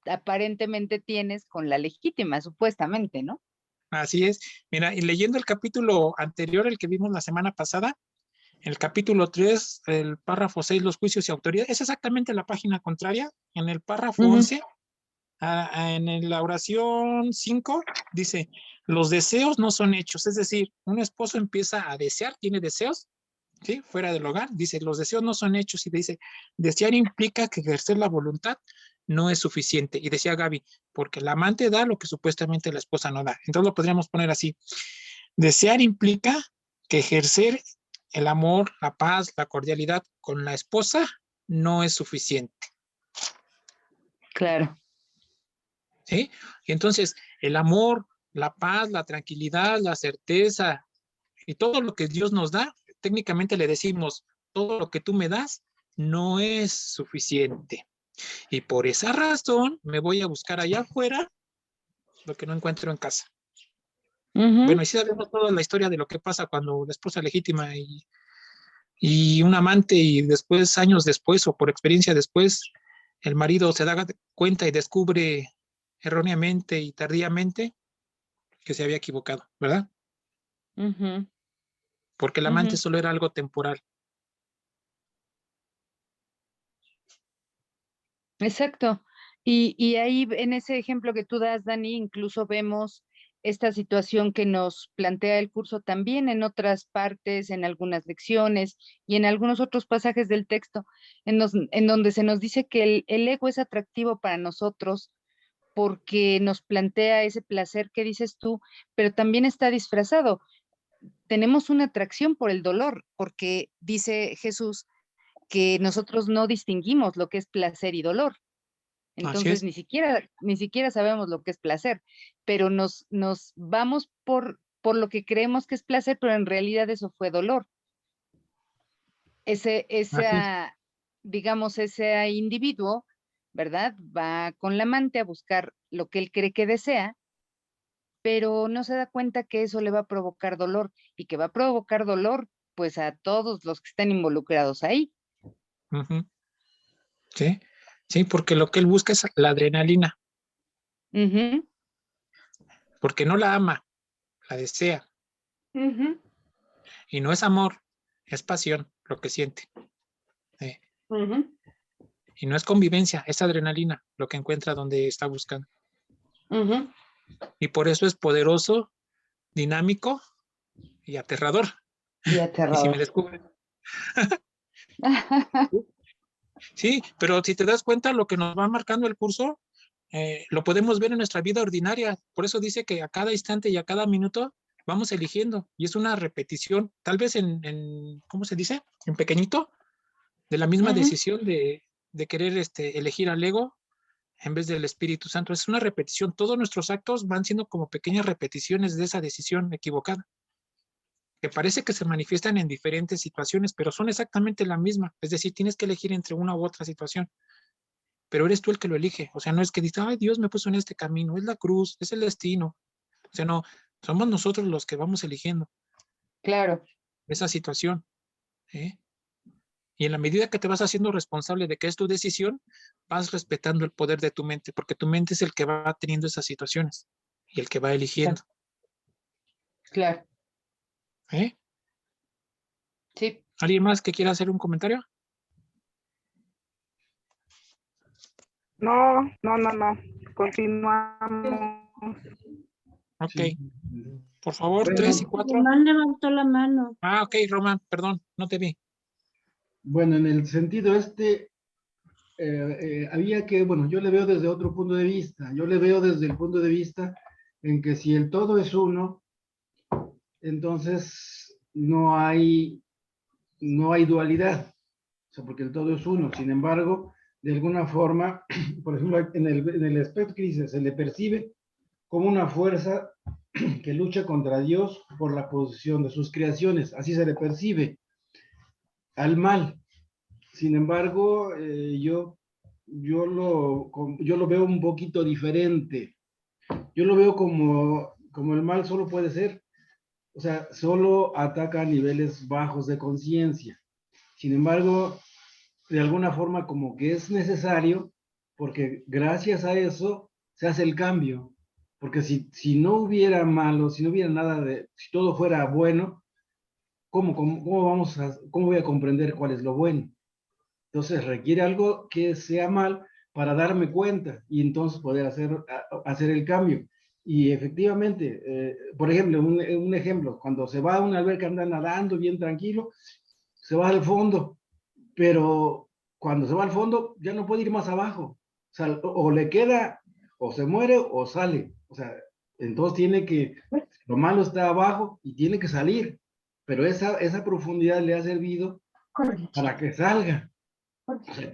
aparentemente tienes con la legítima, supuestamente, ¿no? así es. Mira, y leyendo el capítulo anterior, el que vimos la semana pasada, el capítulo 3, el párrafo 6, los juicios y autoridad, es exactamente la página contraria. En el párrafo 11, en la oración 5, dice, los deseos no son hechos. Es decir, un esposo empieza a desear, tiene deseos, ¿sí? Fuera del hogar, dice, los deseos no son hechos. Y dice, desear implica que ejercer la voluntad no es suficiente. Y decía Gaby, porque el amante da lo que supuestamente la esposa no da. Entonces lo podríamos poner así. Desear implica que ejercer el amor, la paz, la cordialidad con la esposa no es suficiente. Claro. ¿Sí? Y entonces el amor, la paz, la tranquilidad, la certeza y todo lo que Dios nos da, técnicamente le decimos, todo lo que tú me das no es suficiente. Y por esa razón me voy a buscar allá afuera lo que no encuentro en casa. Bueno, y sí sabemos toda la historia de lo que pasa cuando la esposa legítima y un amante y después, años después o por experiencia después, el marido se da cuenta y descubre erróneamente y tardíamente que se había equivocado, ¿verdad? Porque el amante solo era algo temporal. Exacto. Y ahí en ese ejemplo que tú das, Dani, incluso vemos esta situación que nos plantea el curso también en otras partes, en algunas lecciones y en algunos otros pasajes del texto, en donde se nos dice que el ego es atractivo para nosotros porque nos plantea ese placer que dices tú, pero también está disfrazado. Tenemos una atracción por el dolor, porque dice Jesús que nosotros no distinguimos lo que es placer y dolor. Así Entonces, es. ni siquiera sabemos lo que es placer, pero nos vamos por lo que creemos que es placer, pero en realidad eso fue dolor. Así es. Digamos, ese individuo, ¿verdad? Va con la amante a buscar lo que él cree que desea, pero no se da cuenta que eso le va a provocar dolor y que va a provocar dolor, pues a todos los que están involucrados ahí. Uh-huh. Sí, sí, porque lo que él busca es la adrenalina, Uh-huh. porque no la ama, la desea. Uh-huh. Y no es amor, es pasión lo que siente. Uh-huh. Y no es convivencia, es adrenalina lo que encuentra donde está buscando. Uh-huh. Y por eso es poderoso, dinámico y aterrador. Y Y si aterrador. me descubre. Sí, pero si te das cuenta, lo que nos va marcando el curso, lo podemos ver en nuestra vida ordinaria. Por eso dice que a cada instante y a cada minuto vamos eligiendo. Y es una repetición, tal vez ¿cómo se dice? En pequeñito, de la misma Uh-huh. decisión de querer elegir al ego en vez del Espíritu Santo. Es una repetición. Todos nuestros actos van siendo como pequeñas repeticiones de esa decisión equivocada, que parece que se manifiestan en diferentes situaciones, pero son exactamente la misma. Es decir, tienes que elegir entre una u otra situación, pero eres tú el que lo elige. O sea, no es que dices, ay, Dios me puso en este camino, es la cruz, es el destino. O sea, no, somos nosotros los que vamos eligiendo Claro, esa situación, ¿eh? Y en la medida que te vas haciendo responsable de que es tu decisión, vas respetando el poder de tu mente, porque tu mente es el que va teniendo esas situaciones y el que va eligiendo, claro. ¿eh? Sí. ¿Alguien más que quiera hacer un comentario? No. Continuamos. Ok, Sí. por favor, Bueno, 3 y 4. Román levantó la mano. Ah, ok, Román, perdón, no te vi. bueno, en el sentido había que, bueno, yo le veo desde otro punto de vista. Yo le veo desde el punto de vista en que si el todo es uno, entonces no hay dualidad. O sea, porque el todo es uno. Sin embargo, de alguna forma, por ejemplo, en el aspecto que dice, se le percibe como una fuerza que lucha contra Dios por la posición de sus creaciones. Así se le percibe al mal. Sin embargo, yo lo veo un poquito diferente. Yo lo veo como el mal solo puede ser, o sea, solo ataca a niveles bajos de conciencia. Sin embargo, de alguna forma como que es necesario, porque gracias a eso se hace el cambio. Porque si no hubiera malo, si no hubiera nada si todo fuera bueno, ¿cómo voy a comprender cuál es lo bueno? Entonces requiere algo que sea mal para darme cuenta y entonces poder hacer el cambio. Y efectivamente, por ejemplo, un ejemplo, cuando se va a una alberca, anda nadando bien tranquilo, se va al fondo, pero cuando se va al fondo ya no puede ir más abajo. O sea, o le queda, o se muere o sale. O sea, entonces lo malo está abajo y tiene que salir, pero esa profundidad le ha servido para que salga.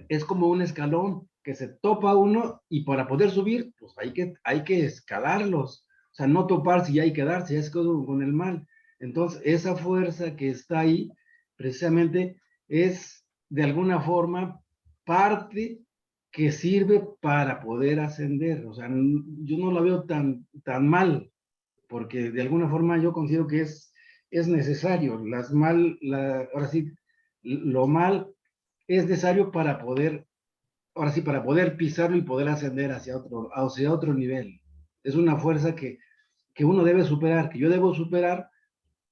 Es como un escalón que se topa uno y para poder subir, pues hay que escalarlos. O sea, no toparse y hay que quedarse, es con el mal. Entonces, esa fuerza que está ahí, precisamente, es de alguna forma parte que sirve para poder ascender. O sea, yo no la veo tan mal, porque de alguna forma yo considero que es necesario. Ahora sí, lo mal es necesario para poder, ahora sí, para poder pisarlo y poder ascender hacia otro nivel. Es una fuerza que uno debe superar, que yo debo superar,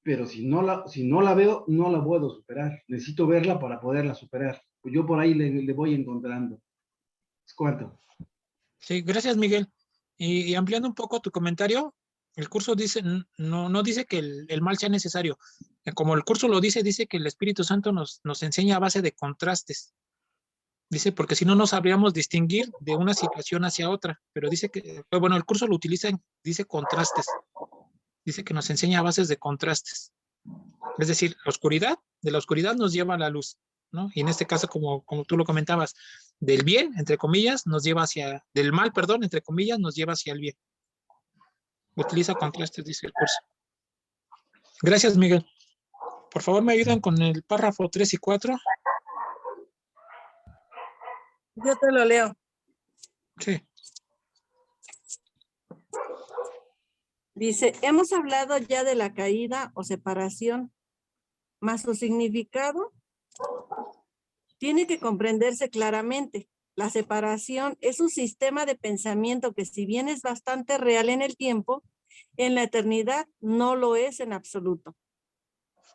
pero si no la veo, no la puedo superar. Necesito verla para poderla superar. Pues yo por ahí le voy encontrando. ¿Es cuánto? Sí, gracias, Miguel. Y ampliando un poco tu comentario, el curso dice, no dice que el mal sea necesario. Como el curso lo dice, dice que el Espíritu Santo nos enseña a base de contrastes. Dice, porque si no, no sabríamos distinguir de una situación hacia otra. Pero dice que, bueno, el curso lo utiliza, dice contrastes. Dice que nos enseña a bases de contrastes. Es decir, de la oscuridad nos lleva a la luz, ¿no? Y en este caso, como tú lo comentabas, del bien, entre comillas, del mal, perdón, entre comillas, nos lleva hacia el bien. Utiliza contrastes, dice el curso. Gracias, Miguel. Por favor, me ayudan con el párrafo 3 y 4. Yo te lo leo. Sí. Dice, hemos hablado ya de la caída o separación, mas su significado tiene que comprenderse claramente. La separación es un sistema de pensamiento que, si bien es bastante real en el tiempo, en la eternidad no lo es en absoluto.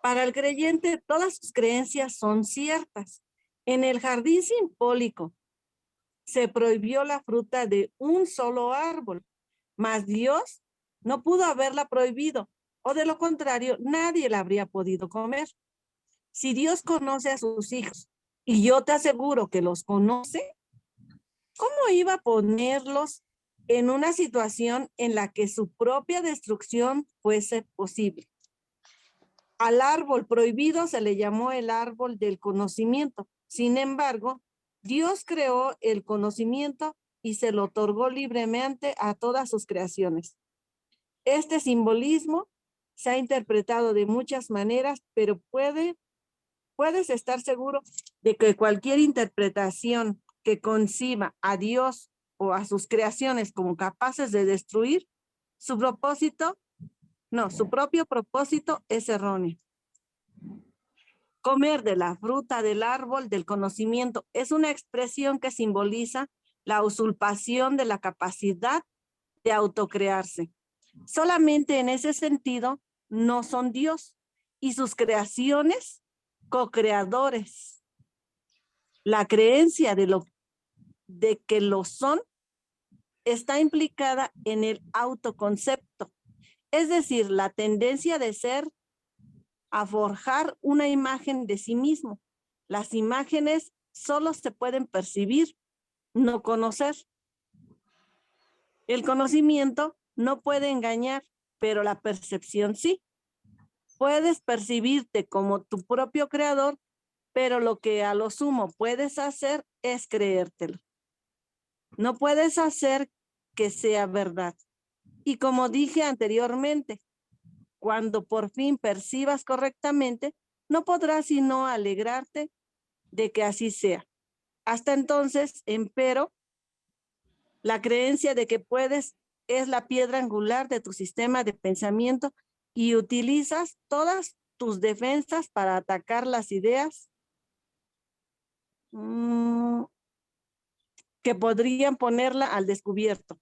Para el creyente, todas sus creencias son ciertas. En el jardín simbólico se prohibió la fruta de un solo árbol, mas Dios no pudo haberla prohibido, o de lo contrario, nadie la habría podido comer. Si Dios conoce a sus hijos, y yo te aseguro que los conoce, ¿cómo iba a ponerlos en una situación en la que su propia destrucción fuese posible? Al árbol prohibido se le llamó el árbol del conocimiento. Sin embargo, Dios creó el conocimiento y se lo otorgó libremente a todas sus creaciones. Este simbolismo se ha interpretado de muchas maneras, pero puedes estar seguro de que cualquier interpretación que conciba a Dios o a sus creaciones como capaces de destruir, su propio propósito es erróneo. Comer de la fruta del árbol del conocimiento es una expresión que simboliza la usurpación de la capacidad de autocrearse. Solamente en ese sentido no son Dios y sus creaciones co-creadores. La creencia de que lo son está implicada en el autoconcepto, es decir, la tendencia de ser a forjar una imagen de sí mismo. Las imágenes solo se pueden percibir, no conocer. El conocimiento no puede engañar, pero la percepción sí. Puedes percibirte como tu propio creador, pero lo que a lo sumo puedes hacer es creértelo. No puedes hacer que sea verdad. Y como dije anteriormente, cuando por fin percibas correctamente, no podrás sino alegrarte de que así sea. Hasta entonces, empero, la creencia de que puedes es la piedra angular de tu sistema de pensamiento y utilizas todas tus defensas para atacar las ideas que podrían ponerla al descubierto.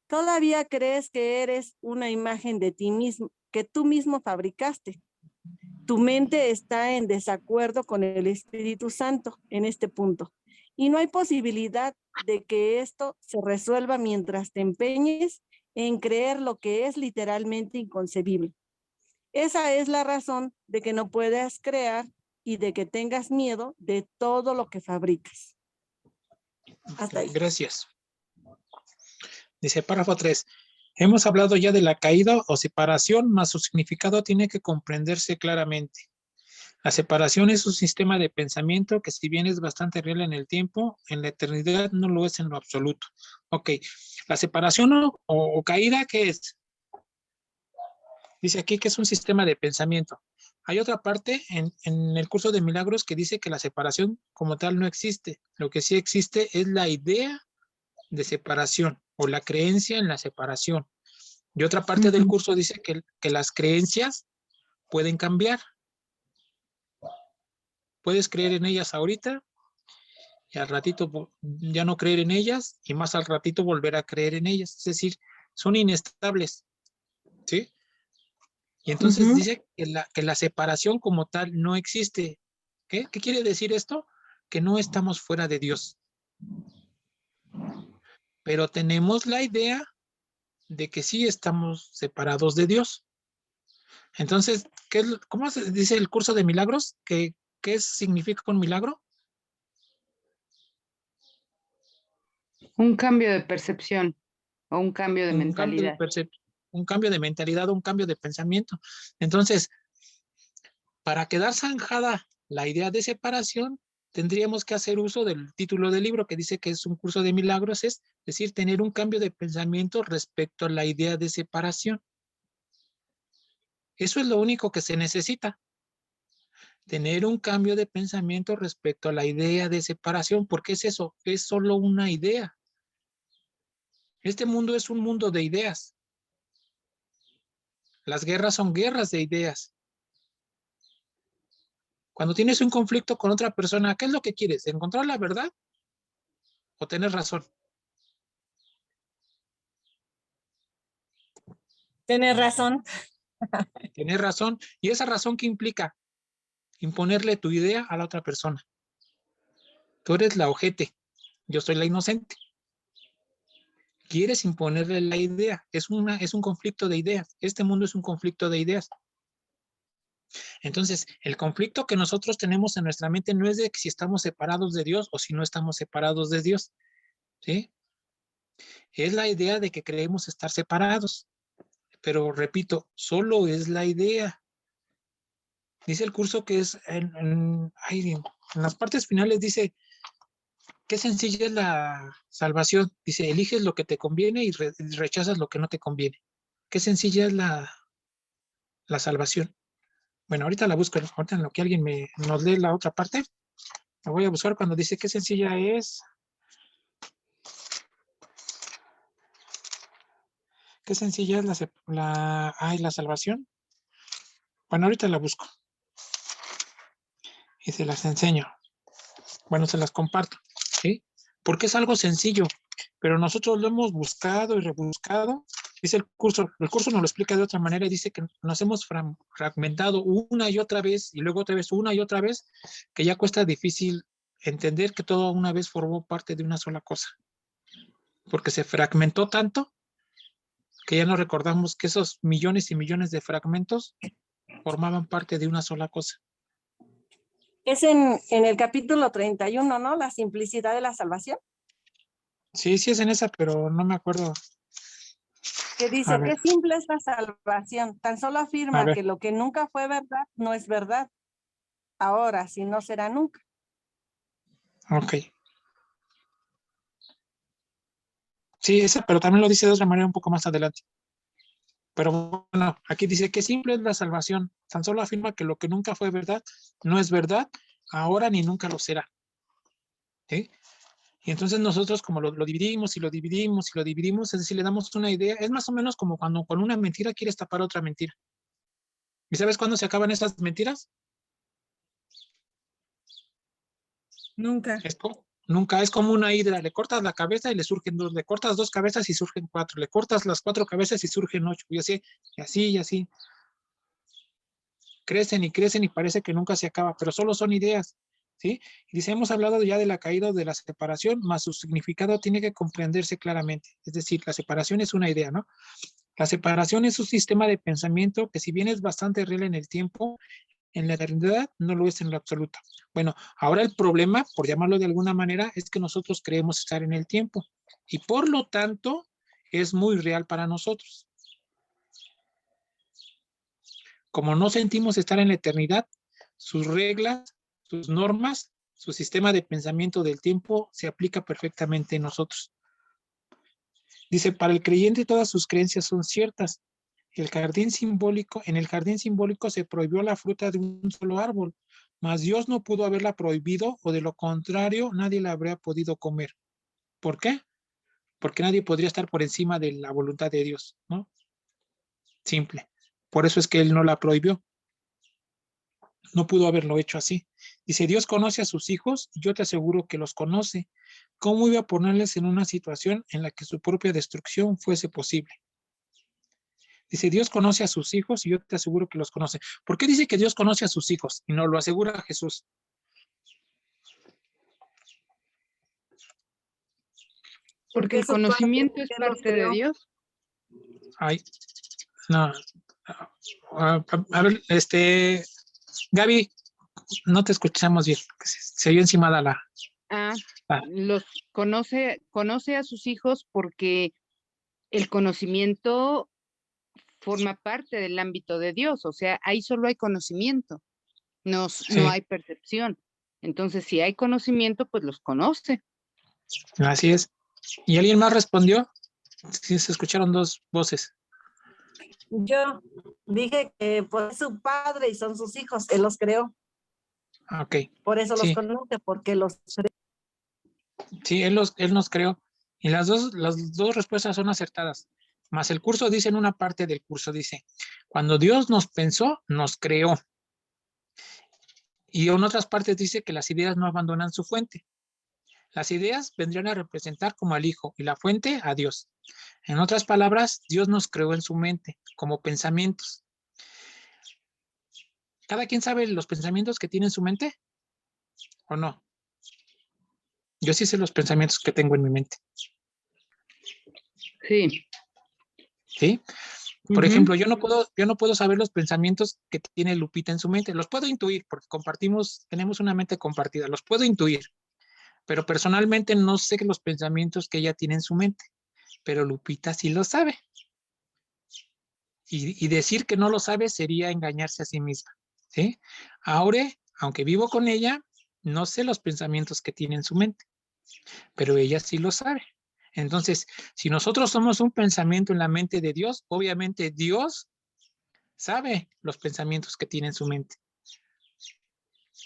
Todavía crees que eres una imagen de ti mismo, que tú mismo fabricaste. Tu mente está en desacuerdo con el Espíritu Santo en este punto. Y no hay posibilidad de que esto se resuelva mientras te empeñes en creer lo que es literalmente inconcebible. Esa es la razón de que no puedas crear y de que tengas miedo de todo lo que fabricas. Hasta ahí. Gracias. Dice párrafo 3. Hemos hablado ya de la caída o separación, mas su significado tiene que comprenderse claramente. La separación es un sistema de pensamiento que, si bien es bastante real en el tiempo, en la eternidad no lo es en lo absoluto. Ok, la separación o caída, ¿qué es? Dice aquí que es un sistema de pensamiento. Hay otra parte en el curso de milagros que dice que la separación como tal no existe. Lo que sí existe es la idea de separación o la creencia en la separación. Y otra parte del curso dice que las creencias pueden cambiar. Puedes creer en ellas ahorita y al ratito ya no creer en ellas y más al ratito volver a creer en ellas. Es decir, son inestables, ¿sí? Y entonces dice que la separación como tal no existe. ¿Qué quiere decir esto? Que no estamos fuera de Dios. Pero tenemos la idea de que sí estamos separados de Dios. Entonces, ¿cómo se dice el curso de milagros? ¿Qué significa un milagro? Un cambio de percepción o un cambio de mentalidad. Un cambio de mentalidad, un cambio de pensamiento. Entonces, para quedar zanjada la idea de separación, tendríamos que hacer uso del título del libro que dice que es un curso de milagros, es decir, tener un cambio de pensamiento respecto a la idea de separación. Eso es lo único que se necesita. Tener un cambio de pensamiento respecto a la idea de separación. ¿Por qué es eso? Es solo una idea. Este mundo es un mundo de ideas. Las guerras son guerras de ideas. Cuando tienes un conflicto con otra persona, ¿qué es lo que quieres? ¿Encontrar la verdad o tener razón? Tienes razón. Tener razón. ¿Y esa razón qué implica? Imponerle tu idea a la otra persona. Tú eres la ojete, yo soy la inocente. Quieres imponerle la idea. Es un conflicto de ideas. Este mundo es un conflicto de ideas. Entonces, el conflicto que nosotros tenemos en nuestra mente no es de si estamos separados de Dios o si no estamos separados de Dios, ¿sí? Es la idea de que creemos estar separados. Pero repito, solo es la idea. Dice el curso que es en las partes finales dice qué sencilla es la salvación. Dice, eliges lo que te conviene y rechazas lo que no te conviene. Qué sencilla es la salvación. Bueno, ahorita la busco, ahorita en lo que alguien nos lee la otra parte. La voy a buscar cuando dice qué sencilla es. Qué sencilla es la salvación. Bueno, ahorita la busco. Y se las enseño. Bueno, se las comparto. ¿Sí? Porque es algo sencillo. Pero nosotros lo hemos buscado y rebuscado. Dice el curso nos lo explica de otra manera y dice que nos hemos fragmentado una y otra vez y luego otra vez, una y otra vez, que ya cuesta difícil entender que todo una vez formó parte de una sola cosa. Porque se fragmentó tanto que ya no recordamos que esos millones y millones de fragmentos formaban parte de una sola cosa. Es en el capítulo 31, ¿no? La simplicidad de la salvación. Sí, sí es en esa, pero no me acuerdo. Que dice, qué simple es la salvación. Tan solo afirma que lo que nunca fue verdad no es verdad. Ahora, si no será nunca. Ok. Sí, esa, pero también lo dice de otra manera un poco más adelante. Pero bueno, aquí dice que simple es la salvación. Tan solo afirma que lo que nunca fue verdad no es verdad, ahora ni nunca lo será. ¿Sí? Y entonces nosotros como lo dividimos y lo dividimos y lo dividimos, es decir, le damos una idea. Es más o menos como cuando con una mentira quieres tapar otra mentira. ¿Y sabes cuándo se acaban esas mentiras? Nunca. Nunca, es como una hidra. Le cortas la cabeza y le surgen dos. Le cortas dos cabezas y surgen cuatro. Le cortas las cuatro cabezas y surgen ocho. Y así, y así, y así. Crecen y parece que nunca se acaba, pero solo son ideas. ¿Sí? Y dice, hemos hablado ya de la caída o de la separación, más su significado tiene que comprenderse claramente. Es decir, la separación es una idea, ¿no? La separación es un sistema de pensamiento que si bien es bastante real en el tiempo, en la eternidad no lo es en lo absoluto. Bueno, ahora el problema, por llamarlo de alguna manera, es que nosotros creemos estar en el tiempo y por lo tanto es muy real para nosotros. Como no sentimos estar en la eternidad, sus reglas, sus normas, su sistema de pensamiento del tiempo se aplica perfectamente en nosotros. Dice, para el creyente todas sus creencias son ciertas. En el jardín simbólico se prohibió la fruta de un solo árbol, mas Dios no pudo haberla prohibido o de lo contrario nadie la habría podido comer. ¿Por qué? Porque nadie podría estar por encima de la voluntad de Dios, ¿no? Simple. Por eso es que Él no la prohibió. No pudo haberlo hecho así. Dice, Dios conoce a sus hijos y yo te aseguro que los conoce. ¿Cómo iba a ponerles en una situación en la que su propia destrucción fuese posible? Dice, Dios conoce a sus hijos y yo te aseguro que los conoce. ¿Por qué dice que Dios conoce a sus hijos? Y nos lo asegura Jesús. Porque el conocimiento es parte de Dios. Ay, no. A ver, Gaby, no te escuchamos bien. Se oyó encimada la... Los conoce a sus hijos porque el conocimiento forma parte del ámbito de Dios, o sea, ahí solo hay conocimiento, no hay percepción. Entonces, si hay conocimiento, pues los conoce. Así es. ¿Y alguien más respondió? Sí, se escucharon dos voces. Yo dije que pues, es su padre y son sus hijos, él los creó. Ok. Por eso los conoce, porque los... Sí, él nos creó. Y las dos respuestas son acertadas. Más el curso dice en una parte del curso, dice, cuando Dios nos pensó, nos creó. Y en otras partes dice que las ideas no abandonan su fuente. Las ideas vendrían a representar como al Hijo y la fuente a Dios. En otras palabras, Dios nos creó en su mente como pensamientos. ¿Cada quien sabe los pensamientos que tiene en su mente? ¿O no? Yo sí sé los pensamientos que tengo en mi mente. Sí. ¿Sí? Por ejemplo, yo no puedo saber los pensamientos que tiene Lupita en su mente. Los puedo intuir porque tenemos una mente compartida. Los puedo intuir. Pero personalmente no sé los pensamientos que ella tiene en su mente. Pero Lupita sí lo sabe. Y decir que no lo sabe sería engañarse a sí misma. ¿Sí? Ahora, aunque vivo con ella, no sé los pensamientos que tiene en su mente. pero ella sí lo sabe. Entonces, si nosotros somos un pensamiento en la mente de Dios, obviamente Dios sabe los pensamientos que tiene en su mente.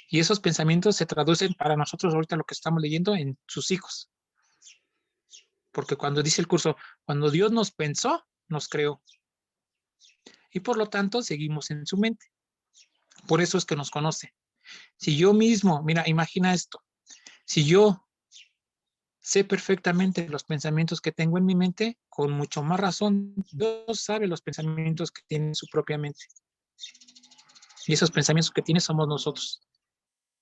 Y esos pensamientos se traducen para nosotros ahorita lo que estamos leyendo en sus hijos. Porque cuando dice el curso, cuando Dios nos pensó, nos creó. Y por lo tanto, seguimos en su mente. Por eso es que nos conoce. Si yo mismo, mira, imagina esto. Si yo sé perfectamente los pensamientos que tengo en mi mente, con mucho más razón, Dios sabe los pensamientos que tiene en su propia mente. Y esos pensamientos que tiene somos nosotros.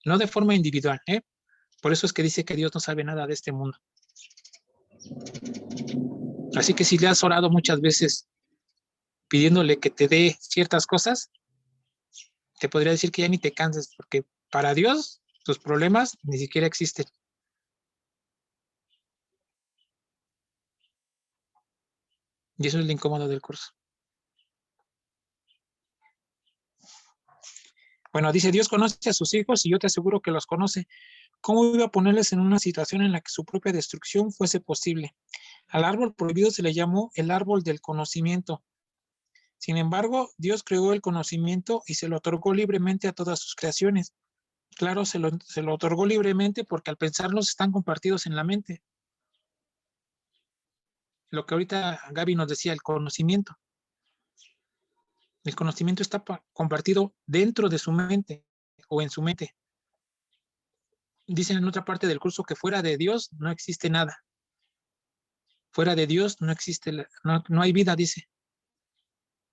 No de forma individual, ¿eh? Por eso es que dice que Dios no sabe nada de este mundo. Así que si le has orado muchas veces pidiéndole que te dé ciertas cosas, te podría decir que ya ni te canses, porque para Dios tus problemas ni siquiera existen. Y eso es lo incómodo del curso. Bueno, dice, Dios conoce a sus hijos y yo te aseguro que los conoce. ¿Cómo iba a ponerles en una situación en la que su propia destrucción fuese posible? Al árbol prohibido se le llamó el árbol del conocimiento. Sin embargo, Dios creó el conocimiento y se lo otorgó libremente a todas sus creaciones. Claro, se lo otorgó libremente porque al pensarlos están compartidos en la mente. Lo que ahorita Gaby nos decía, el conocimiento. El conocimiento está compartido dentro de su mente o en su mente. Dicen en otra parte del curso que fuera de Dios no existe nada. Fuera de Dios no existe, no hay vida, dice.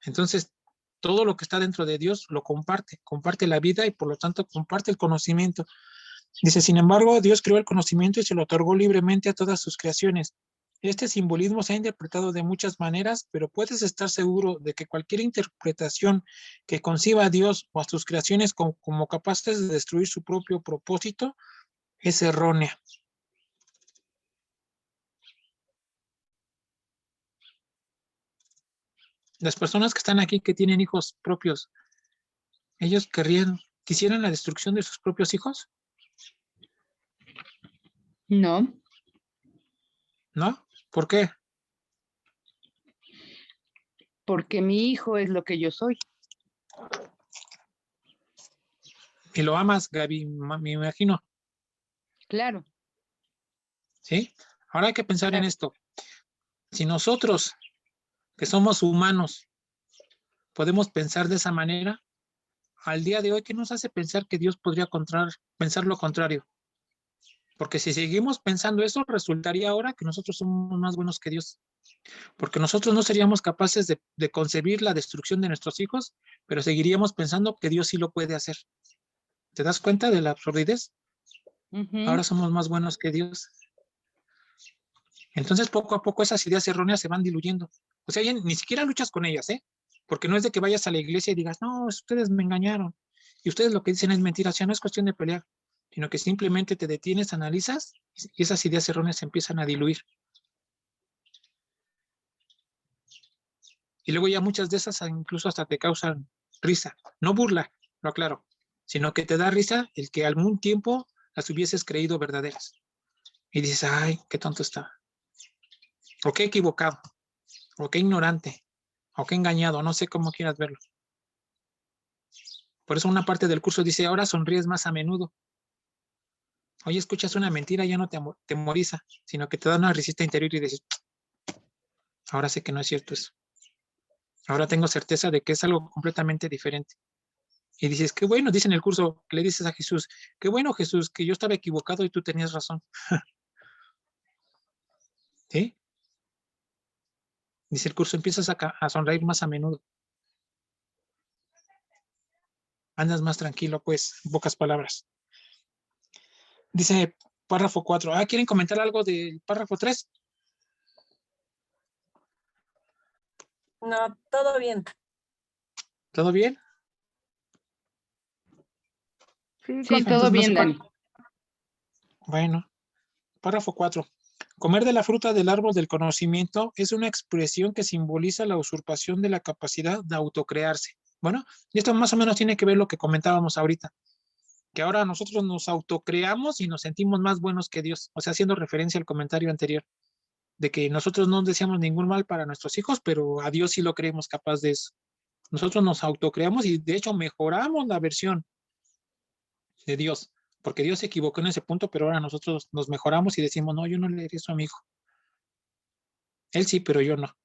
Entonces, todo lo que está dentro de Dios lo comparte la vida y por lo tanto comparte el conocimiento. Dice, sin embargo, Dios creó el conocimiento y se lo otorgó libremente a todas sus creaciones. Este simbolismo se ha interpretado de muchas maneras, pero puedes estar seguro de que cualquier interpretación que conciba a Dios o a sus creaciones como capaces de destruir su propio propósito es errónea. Las personas que están aquí que tienen hijos propios, ¿ellos quisieran la destrucción de sus propios hijos? No, ¿No? ¿Por qué? porque mi hijo es lo que yo soy. Y lo amas, Gaby, me imagino. Claro. ¿Sí? Ahora hay que pensar en Claro. esto. Si nosotros, que somos humanos, podemos pensar de esa manera, al día de hoy, ¿qué nos hace pensar que Dios podría pensar lo contrario? Porque si seguimos pensando eso, resultaría ahora que nosotros somos más buenos que Dios. Porque nosotros no seríamos capaces de concebir la destrucción de nuestros hijos, pero seguiríamos pensando que Dios sí lo puede hacer. ¿Te das cuenta de la absurdidad? Ahora somos más buenos que Dios. Entonces, poco a poco esas ideas erróneas se van diluyendo. O sea, ya ni siquiera luchas con ellas, ¿eh? Porque no es de que vayas a la iglesia y digas, no, ustedes me engañaron. Y ustedes lo que dicen es mentira. O sea, no es cuestión de pelear, sino que simplemente te detienes, analizas y esas ideas erróneas se empiezan a diluir. Y luego ya muchas de esas incluso hasta te causan risa. No burla, lo aclaro, sino que te da risa el que algún tiempo las hubieses creído verdaderas. Y dices, ay, qué tonto está. O qué equivocado. O qué ignorante. O qué engañado. No sé cómo quieras verlo. Por eso una parte del curso dice, ahora sonríes más a menudo. Hoy escuchas una mentira, ya no te temoriza, sino que te da una risita interior y dices, ahora sé que no es cierto eso. Ahora tengo certeza de que es algo completamente diferente. Y dices, qué bueno, dice en el curso, que le dices a Jesús, qué bueno Jesús, que yo estaba equivocado y tú tenías razón. ¿Sí? Dice el curso, empiezas a sonreír más a menudo. Andas más tranquilo, pues, en pocas palabras. Dice párrafo 4. ¿Quieren comentar algo del párrafo 3? No, todo bien. ¿Todo bien? Sí, Sí, con- todo Entonces, no bien, sé Dani. Bueno, párrafo 4. Comer de la fruta del árbol del conocimiento es una expresión que simboliza la usurpación de la capacidad de autocrearse. Bueno, y esto más o menos tiene que ver lo que comentábamos ahorita, que ahora nosotros nos autocreamos y nos sentimos más buenos que Dios. O sea, haciendo referencia al comentario anterior, de que nosotros no deseamos ningún mal para nuestros hijos, pero a Dios sí lo creemos capaz de eso. Nosotros nos autocreamos y de hecho mejoramos la versión de Dios, porque Dios se equivocó en ese punto, pero ahora nosotros nos mejoramos y decimos, no, yo no le haré eso a mi hijo. Él sí, pero yo no.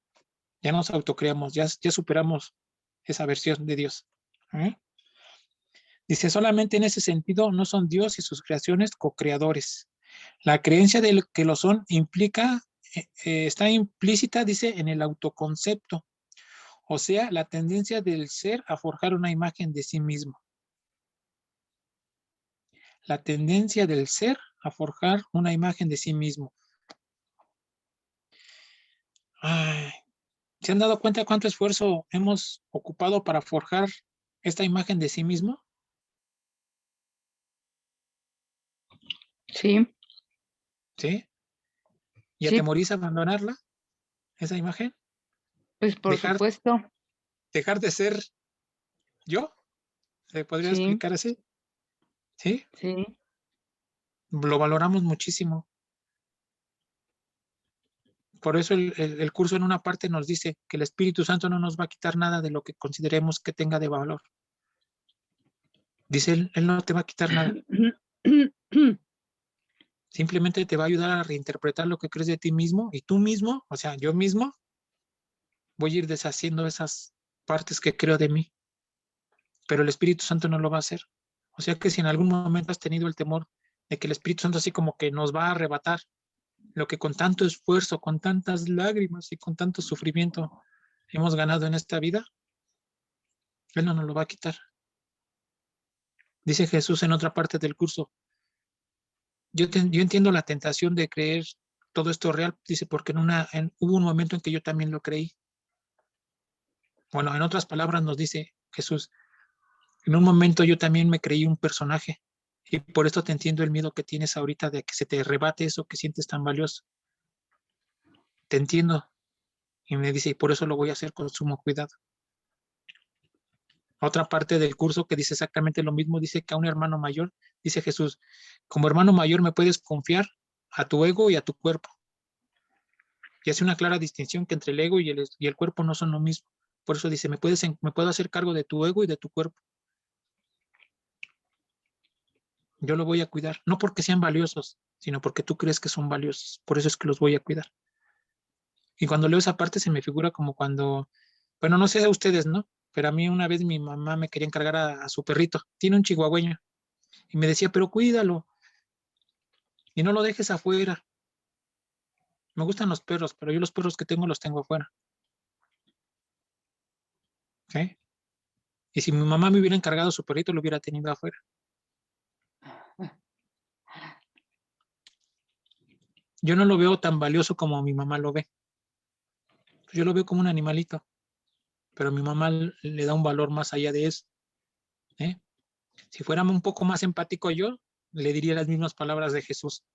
Ya nos autocreamos, ya superamos esa versión de Dios. ¿Eh? Dice, solamente en ese sentido no son Dios y sus creaciones co-creadores. La creencia de que lo son implica, está implícita, dice, en el autoconcepto, o sea, la tendencia del ser a forjar una imagen de sí mismo. La tendencia del ser a forjar una imagen de sí mismo. Ay, ¿se han dado cuenta cuánto esfuerzo hemos ocupado para forjar esta imagen de sí mismo? Sí. ¿Sí? ¿Y Sí. atemoriza abandonarla, esa imagen? Pues por supuesto. Dejar de ser yo, ¿se podría Sí. explicar así? ¿Sí? Sí. Lo valoramos muchísimo. Por eso el curso en una parte nos dice que el Espíritu Santo no nos va a quitar nada de lo que consideremos que tenga de valor. Dice él no te va a quitar nada. Simplemente te va a ayudar a reinterpretar lo que crees de ti mismo y tú mismo, o sea, yo mismo, voy a ir deshaciendo esas partes que creo de mí. Pero el Espíritu Santo no lo va a hacer. O sea que si en algún momento has tenido el temor de que el Espíritu Santo así como que nos va a arrebatar lo que con tanto esfuerzo, con tantas lágrimas y con tanto sufrimiento hemos ganado en esta vida, Él no nos lo va a quitar. Dice Jesús en otra parte del curso, yo entiendo la tentación de creer todo esto real, dice, porque hubo un momento en que yo también lo creí. Bueno, en otras palabras nos dice Jesús, en un momento yo también me creí un personaje y por esto te entiendo el miedo que tienes ahorita de que se te arrebate eso que sientes tan valioso. Te entiendo. Y me dice, y por eso lo voy a hacer con sumo cuidado. Otra parte del curso que dice exactamente lo mismo, dice que a un hermano mayor, dice Jesús, como hermano mayor me puedes confiar a tu ego y a tu cuerpo. Y hace una clara distinción que entre el ego y el cuerpo no son lo mismo. Por eso dice, me puedo hacer cargo de tu ego y de tu cuerpo. Yo lo voy a cuidar, no porque sean valiosos, sino porque tú crees que son valiosos. Por eso es que los voy a cuidar. Y cuando leo esa parte se me figura como cuando, bueno, no sé a ustedes, ¿no? Pero a mí una vez mi mamá me quería encargar a su perrito. Tiene un chihuahueño. Y me decía, pero cuídalo. Y no lo dejes afuera. Me gustan los perros, pero yo los perros que tengo los tengo afuera. ¿Sí? Y si mi mamá me hubiera encargado su perrito, lo hubiera tenido afuera. Yo no lo veo tan valioso como mi mamá lo ve. Yo lo veo como un animalito. Pero mi mamá le da un valor más allá de eso. ¿Eh? Si fuera un poco más empático yo, le diría las mismas palabras de Jesús.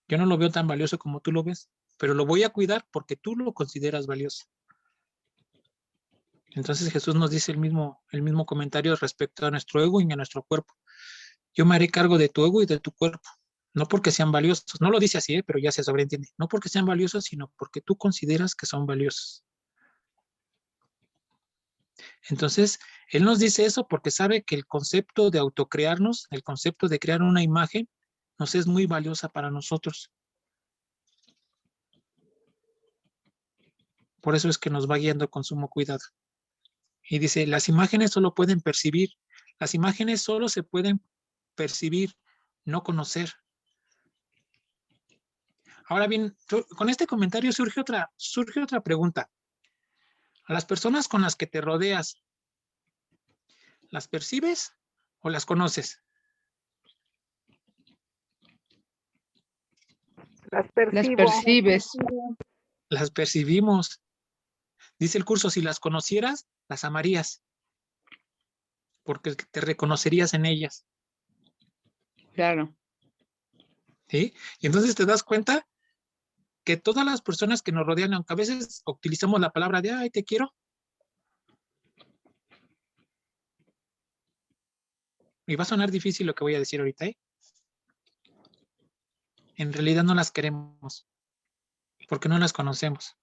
Yo no lo veo tan valioso como tú lo ves, pero lo voy a cuidar porque tú lo consideras valioso. Entonces Jesús nos dice el mismo comentario respecto a nuestro ego y a nuestro cuerpo. Yo me haré cargo de tu ego y de tu cuerpo, no porque sean valiosos. No lo dice así, pero ya se sobreentiende. No porque sean valiosos, sino porque tú consideras que son valiosos. Entonces, Él nos dice eso porque sabe que el concepto de autocrearnos, el concepto de crear una imagen, nos es muy valiosa para nosotros. Por eso es que nos va guiando con sumo cuidado. Y dice, las imágenes solo pueden percibir. Las imágenes solo se pueden percibir, no conocer. Ahora bien, con este comentario surge otra pregunta. ¿A las personas con las que te rodeas, las percibes o las conoces? Las percibo. Las percibes. Las percibimos. Dice el curso, si las conocieras, las amarías, porque te reconocerías en ellas. Claro. ¿Sí? Y entonces te das cuenta que todas las personas que nos rodean, aunque a veces utilizamos la palabra de, ay, te quiero, Y va a sonar difícil lo que voy a decir ahorita, ¿eh? En realidad no las queremos, porque no las conocemos.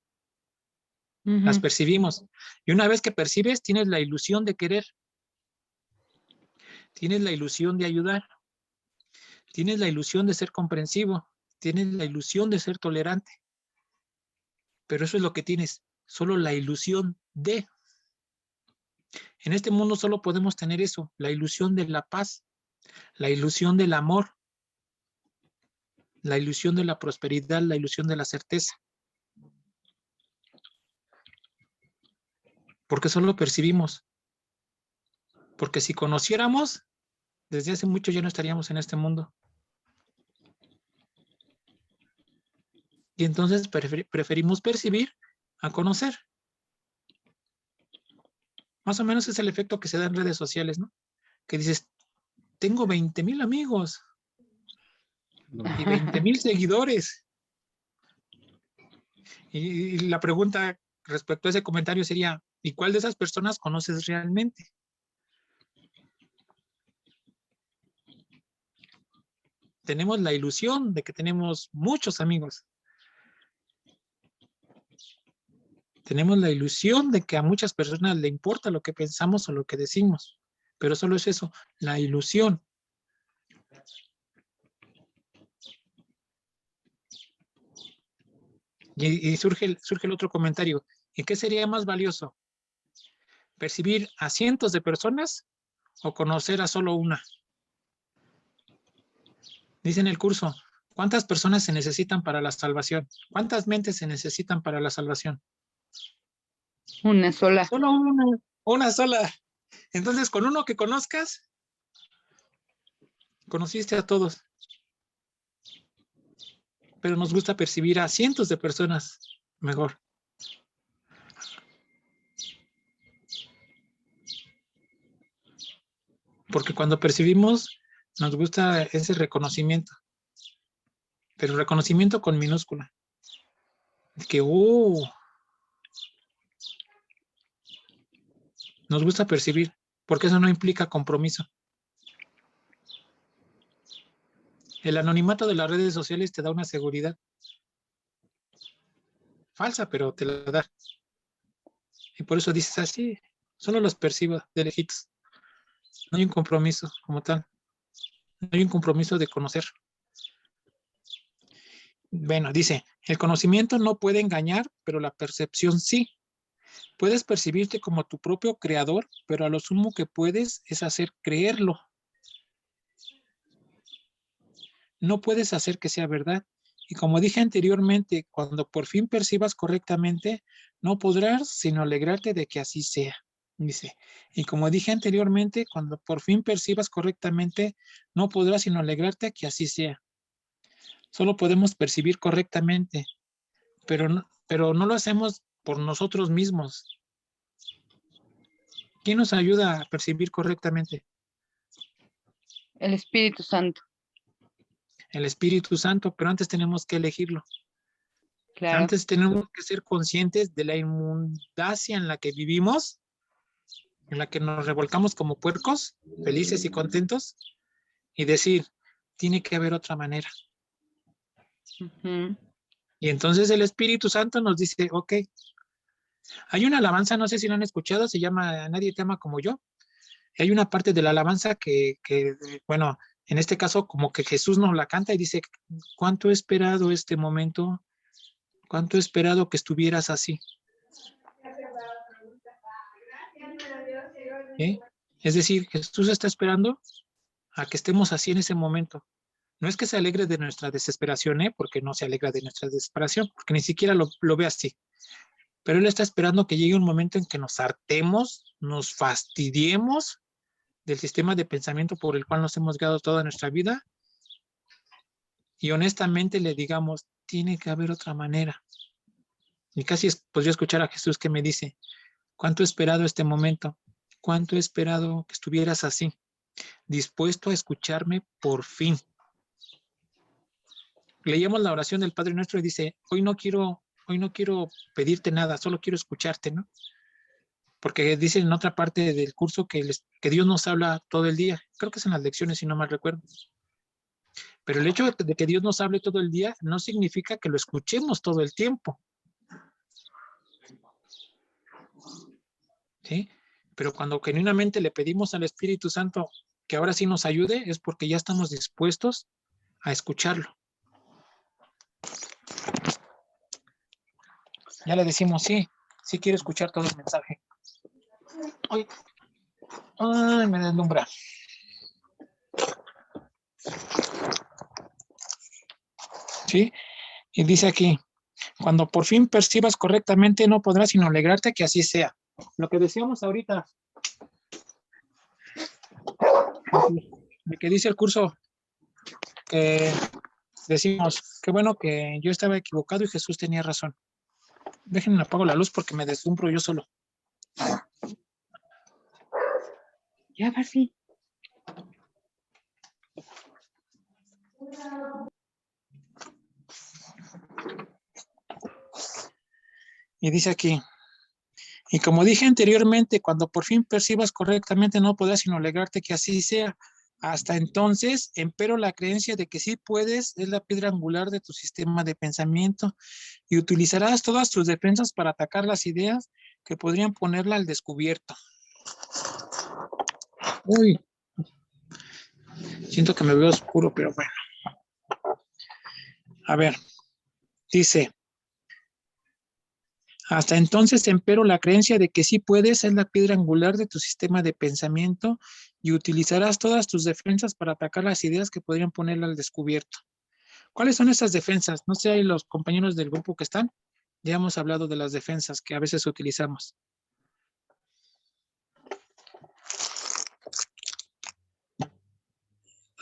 Las percibimos. Y una vez que percibes, tienes la ilusión de querer. Tienes la ilusión de ayudar. Tienes la ilusión de ser comprensivo. Tienes la ilusión de ser tolerante. Pero eso es lo que tienes. Solo la ilusión de. En este mundo solo podemos tener eso. La ilusión de la paz. La ilusión del amor. La ilusión de la prosperidad. La ilusión de la certeza. Porque solo percibimos. Porque si conociéramos, desde hace mucho ya no estaríamos en este mundo. Y entonces preferimos percibir a conocer. Más o menos es el efecto que se da en redes sociales, ¿no? Que dices, tengo 20,000 amigos y 20,000 seguidores. Y la pregunta respecto a ese comentario sería, ¿y cuál de esas personas conoces realmente? Tenemos la ilusión de que tenemos muchos amigos. Tenemos la ilusión de que a muchas personas le importa lo que pensamos o lo que decimos, pero solo es eso, la ilusión. Y surge el otro comentario. ¿Y qué sería más valioso? ¿Percibir a cientos de personas o conocer a solo una? Dice en el curso, ¿cuántas personas se necesitan para la salvación? ¿Cuántas mentes se necesitan para la salvación? Una sola. Solo una sola. Entonces, con uno que conozcas, conociste a todos. Pero nos gusta percibir a cientos de personas mejor. Porque cuando percibimos, nos gusta ese reconocimiento. Pero reconocimiento con minúscula. Que, nos gusta percibir, porque eso no implica compromiso. El anonimato de las redes sociales te da una seguridad. Falsa, pero te la da. Y por eso dices así, solo los percibo de lejitos. No hay un compromiso como tal. No hay un compromiso de conocer. Bueno, dice, el conocimiento no puede engañar, pero la percepción sí. Puedes percibirte como tu propio creador, pero a lo sumo que puedes es hacer creerlo. No puedes hacer que sea verdad. Y como dije anteriormente, cuando por fin percibas correctamente, no podrás sino alegrarte de que así sea. Dice, y como dije anteriormente, cuando por fin percibas correctamente, no podrás sino alegrarte que así sea. Solo podemos percibir correctamente, pero no lo hacemos por nosotros mismos. ¿Quién nos ayuda a percibir correctamente? El Espíritu Santo. El Espíritu Santo, pero antes tenemos que elegirlo. Claro. Antes tenemos que ser conscientes de la inmundacia en la que vivimos, en la que nos revolcamos como puercos, felices y contentos, y decir, tiene que haber otra manera. Y entonces el Espíritu Santo nos dice, ok, hay una alabanza, no sé si lo han escuchado, se llama Nadie te ama como yo. Hay una parte de la alabanza que, bueno, en este caso como que Jesús nos la canta y dice, ¿cuánto he esperado este momento? ¿Cuánto he esperado que estuvieras así? ¿Eh? Es decir, Jesús está esperando a que estemos así en ese momento. No es que se alegre de nuestra desesperación, porque no se alegra de nuestra desesperación, porque ni siquiera lo ve así. Pero Él está esperando que llegue un momento en que nos hartemos, nos fastidiemos del sistema de pensamiento por el cual nos hemos guiado toda nuestra vida y honestamente le digamos, tiene que haber otra manera. Y casi podría escuchar a Jesús que me dice, ¿cuánto he esperado este momento? ¿Cuánto he esperado que estuvieras así? Dispuesto a escucharme por fin. Leíamos la oración del Padre Nuestro y dice, hoy no quiero pedirte nada, solo quiero escucharte, ¿no? Porque dice en otra parte del curso que Dios nos habla todo el día. Creo que es en las lecciones, si no mal recuerdo. Pero el hecho de que Dios nos hable todo el día no significa que lo escuchemos todo el tiempo. ¿Sí? Pero cuando genuinamente le pedimos al Espíritu Santo que ahora sí nos ayude, es porque ya estamos dispuestos a escucharlo. Ya le decimos, sí quiero escuchar todo el mensaje. Ay, me deslumbra. ¿Sí? Y dice aquí, cuando por fin percibas correctamente, no podrás sino alegrarte que así sea. Lo que decíamos ahorita, de que dice el curso, que decimos, qué bueno que yo estaba equivocado y Jesús tenía razón. Déjenme apago la luz porque me deslumbro yo solo. Ya, Barbie. Y dice aquí, y como dije anteriormente, cuando por fin percibas correctamente, no podrás sino alegrarte que así sea. Hasta entonces, empero la creencia de que sí puedes es la piedra angular de tu sistema de pensamiento y utilizarás todas tus defensas para atacar las ideas que podrían ponerla al descubierto. Uy, siento que me veo oscuro, pero bueno. A ver, dice, hasta entonces empero la creencia de que sí puedes es la piedra angular de tu sistema de pensamiento y utilizarás todas tus defensas para atacar las ideas que podrían ponerla al descubierto. ¿Cuáles son esas defensas? No sé, hay los compañeros del grupo que están, ya hemos hablado de las defensas que a veces utilizamos.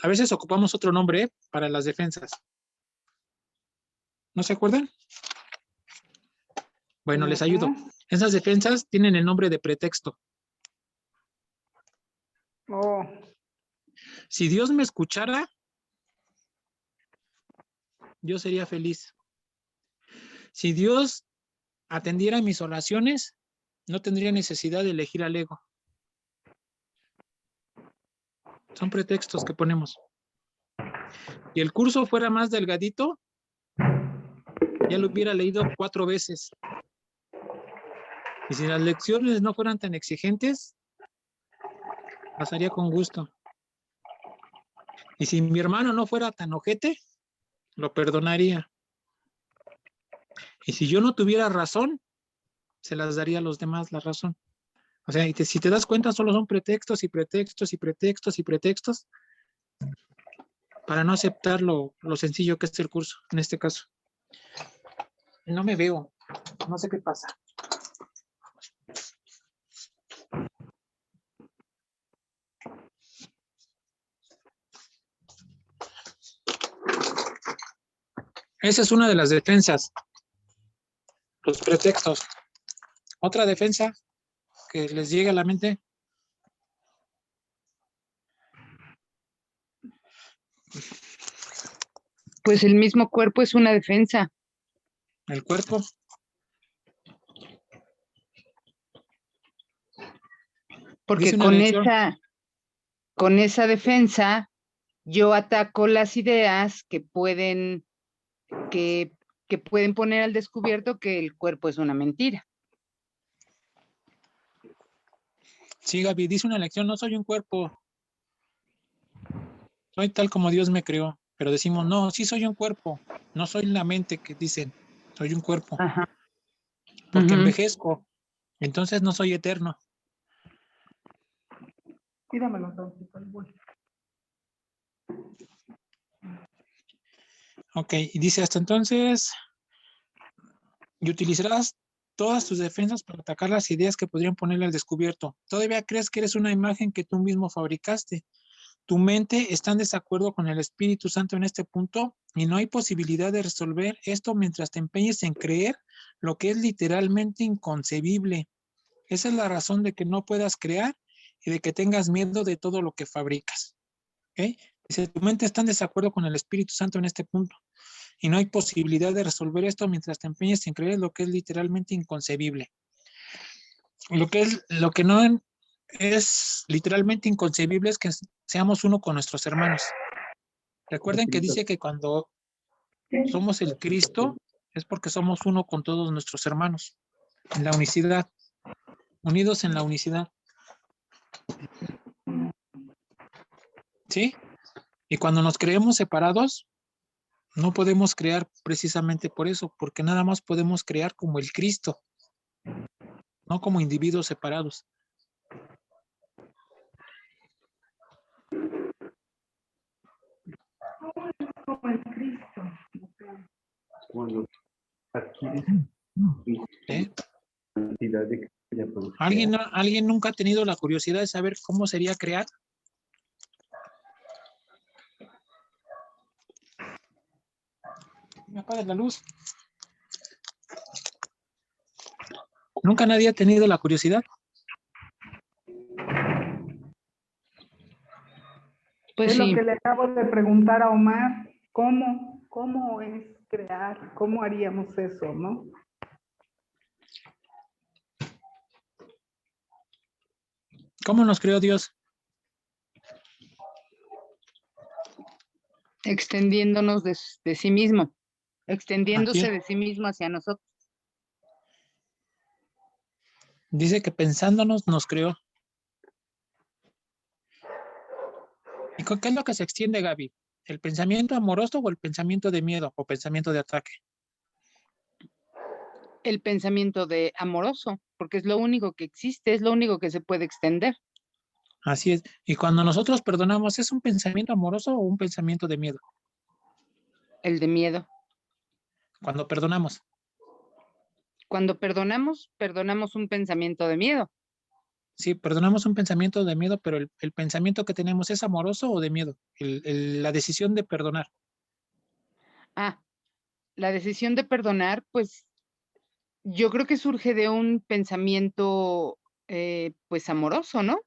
A veces ocupamos otro nombre para las defensas. ¿No se acuerdan? Bueno, les ayudo. Esas defensas tienen el nombre de pretexto. Oh, Si Dios me escuchara, yo sería feliz. Si Dios atendiera mis oraciones, no tendría necesidad de elegir al ego. Son pretextos que ponemos. Si el curso fuera más delgadito, ya lo hubiera leído 4 veces. Y si las lecciones no fueran tan exigentes, pasaría con gusto. Y si mi hermano no fuera tan ojete, lo perdonaría. Y si yo no tuviera razón, se las daría a los demás la razón. O sea, si te das cuenta, solo son pretextos y pretextos y pretextos y pretextos para no aceptar lo sencillo que es el curso, en este caso. No me veo, no sé qué pasa. Esa es una de las defensas, los pretextos. Otra defensa que les llegue a la mente. Pues el mismo cuerpo es una defensa, El cuerpo. porque Dice una lección. con esa defensa yo ataco las ideas que pueden poner al descubierto que el cuerpo es una mentira. Sí, Gaby, dice una lección, no soy un cuerpo. Soy tal como Dios me creó. Pero decimos, no, sí soy un cuerpo. No soy la mente que dicen, soy un cuerpo. Ajá. Porque Ujú. envejezco. Entonces no soy eterno. tíramelo tantito, ahí voy. Ok, y dice hasta entonces, y utilizarás todas tus defensas para atacar las ideas que podrían ponerle al descubierto. Todavía crees que eres una imagen que tú mismo fabricaste. Tu mente está en desacuerdo con el Espíritu Santo en este punto y no hay posibilidad de resolver esto mientras te empeñes en creer lo que es literalmente inconcebible. Esa es la razón de que no puedas crear y de que tengas miedo de todo lo que fabricas. ¿Okay? Dice, tu mente está en desacuerdo con el Espíritu Santo en este punto y no hay posibilidad de resolver esto mientras te empeñes en creer lo que es literalmente inconcebible. Lo que no es literalmente inconcebible es que seamos uno con nuestros hermanos. Recuerden que dice que cuando somos el Cristo es porque somos uno con todos nuestros hermanos, en la unicidad, unidos en la unicidad. ¿Sí? Y cuando nos creemos separados, no podemos crear precisamente por eso, porque nada más podemos crear como el Cristo, no como individuos separados. Como el Cristo. Cuando adquieres ¿Sí? cantidad de ya puedes ¿Alguien nunca ha tenido la curiosidad de saber cómo sería crear? Me apaga la luz. ¿Nunca nadie ha tenido la curiosidad? Pues Es sí. lo que le acabo de preguntar a Omar. ¿Cómo es crear? ¿Cómo haríamos eso, no? ¿Cómo nos creó Dios? Extendiéndonos de sí mismo, extendiéndose Aquí de sí mismo hacia nosotros. dice que pensándonos nos creó. ¿Y qué es lo que se extiende, Gaby? ¿El pensamiento amoroso o el pensamiento de miedo o pensamiento de ataque? El pensamiento de amoroso, porque es lo único que existe, es lo único que se puede extender. Así es. Y cuando nosotros perdonamos, ¿es un pensamiento amoroso o un pensamiento de miedo? El de miedo. Cuando perdonamos. Cuando perdonamos un pensamiento de miedo. Sí, perdonamos un pensamiento de miedo, pero el pensamiento que tenemos ¿es amoroso o de miedo? La decisión de perdonar. Ah, la decisión de perdonar, pues yo creo que surge de un pensamiento, pues amoroso, ¿no?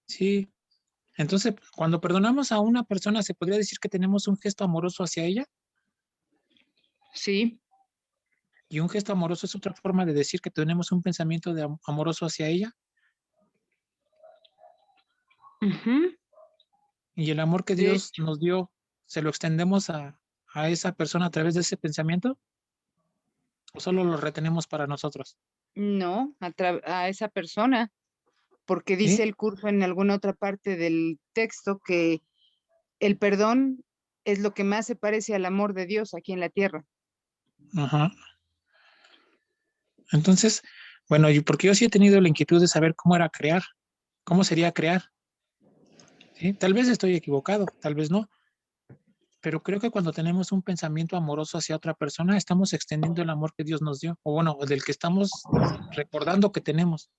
Sí. Entonces, cuando perdonamos a una persona, ¿se podría decir que tenemos un gesto amoroso hacia ella? Sí. Y un gesto amoroso es otra forma de decir que tenemos un pensamiento amoroso hacia ella. Ujú. Y el amor que De Dios hecho, nos dio, ¿se lo extendemos a esa persona a través de ese pensamiento? ¿O solo lo retenemos para nosotros? no, a esa persona, porque dice ¿Sí? el curso en alguna otra parte del texto que el perdón es lo que más se parece al amor de Dios aquí en la tierra. Ajá. Entonces, bueno, porque yo sí he tenido la inquietud de saber cómo era crear, cómo sería crear. ¿Sí? Tal vez estoy equivocado, tal vez no, pero creo que cuando tenemos un pensamiento amoroso hacia otra persona, estamos extendiendo el amor que Dios nos dio, o bueno, del que estamos recordando que tenemos.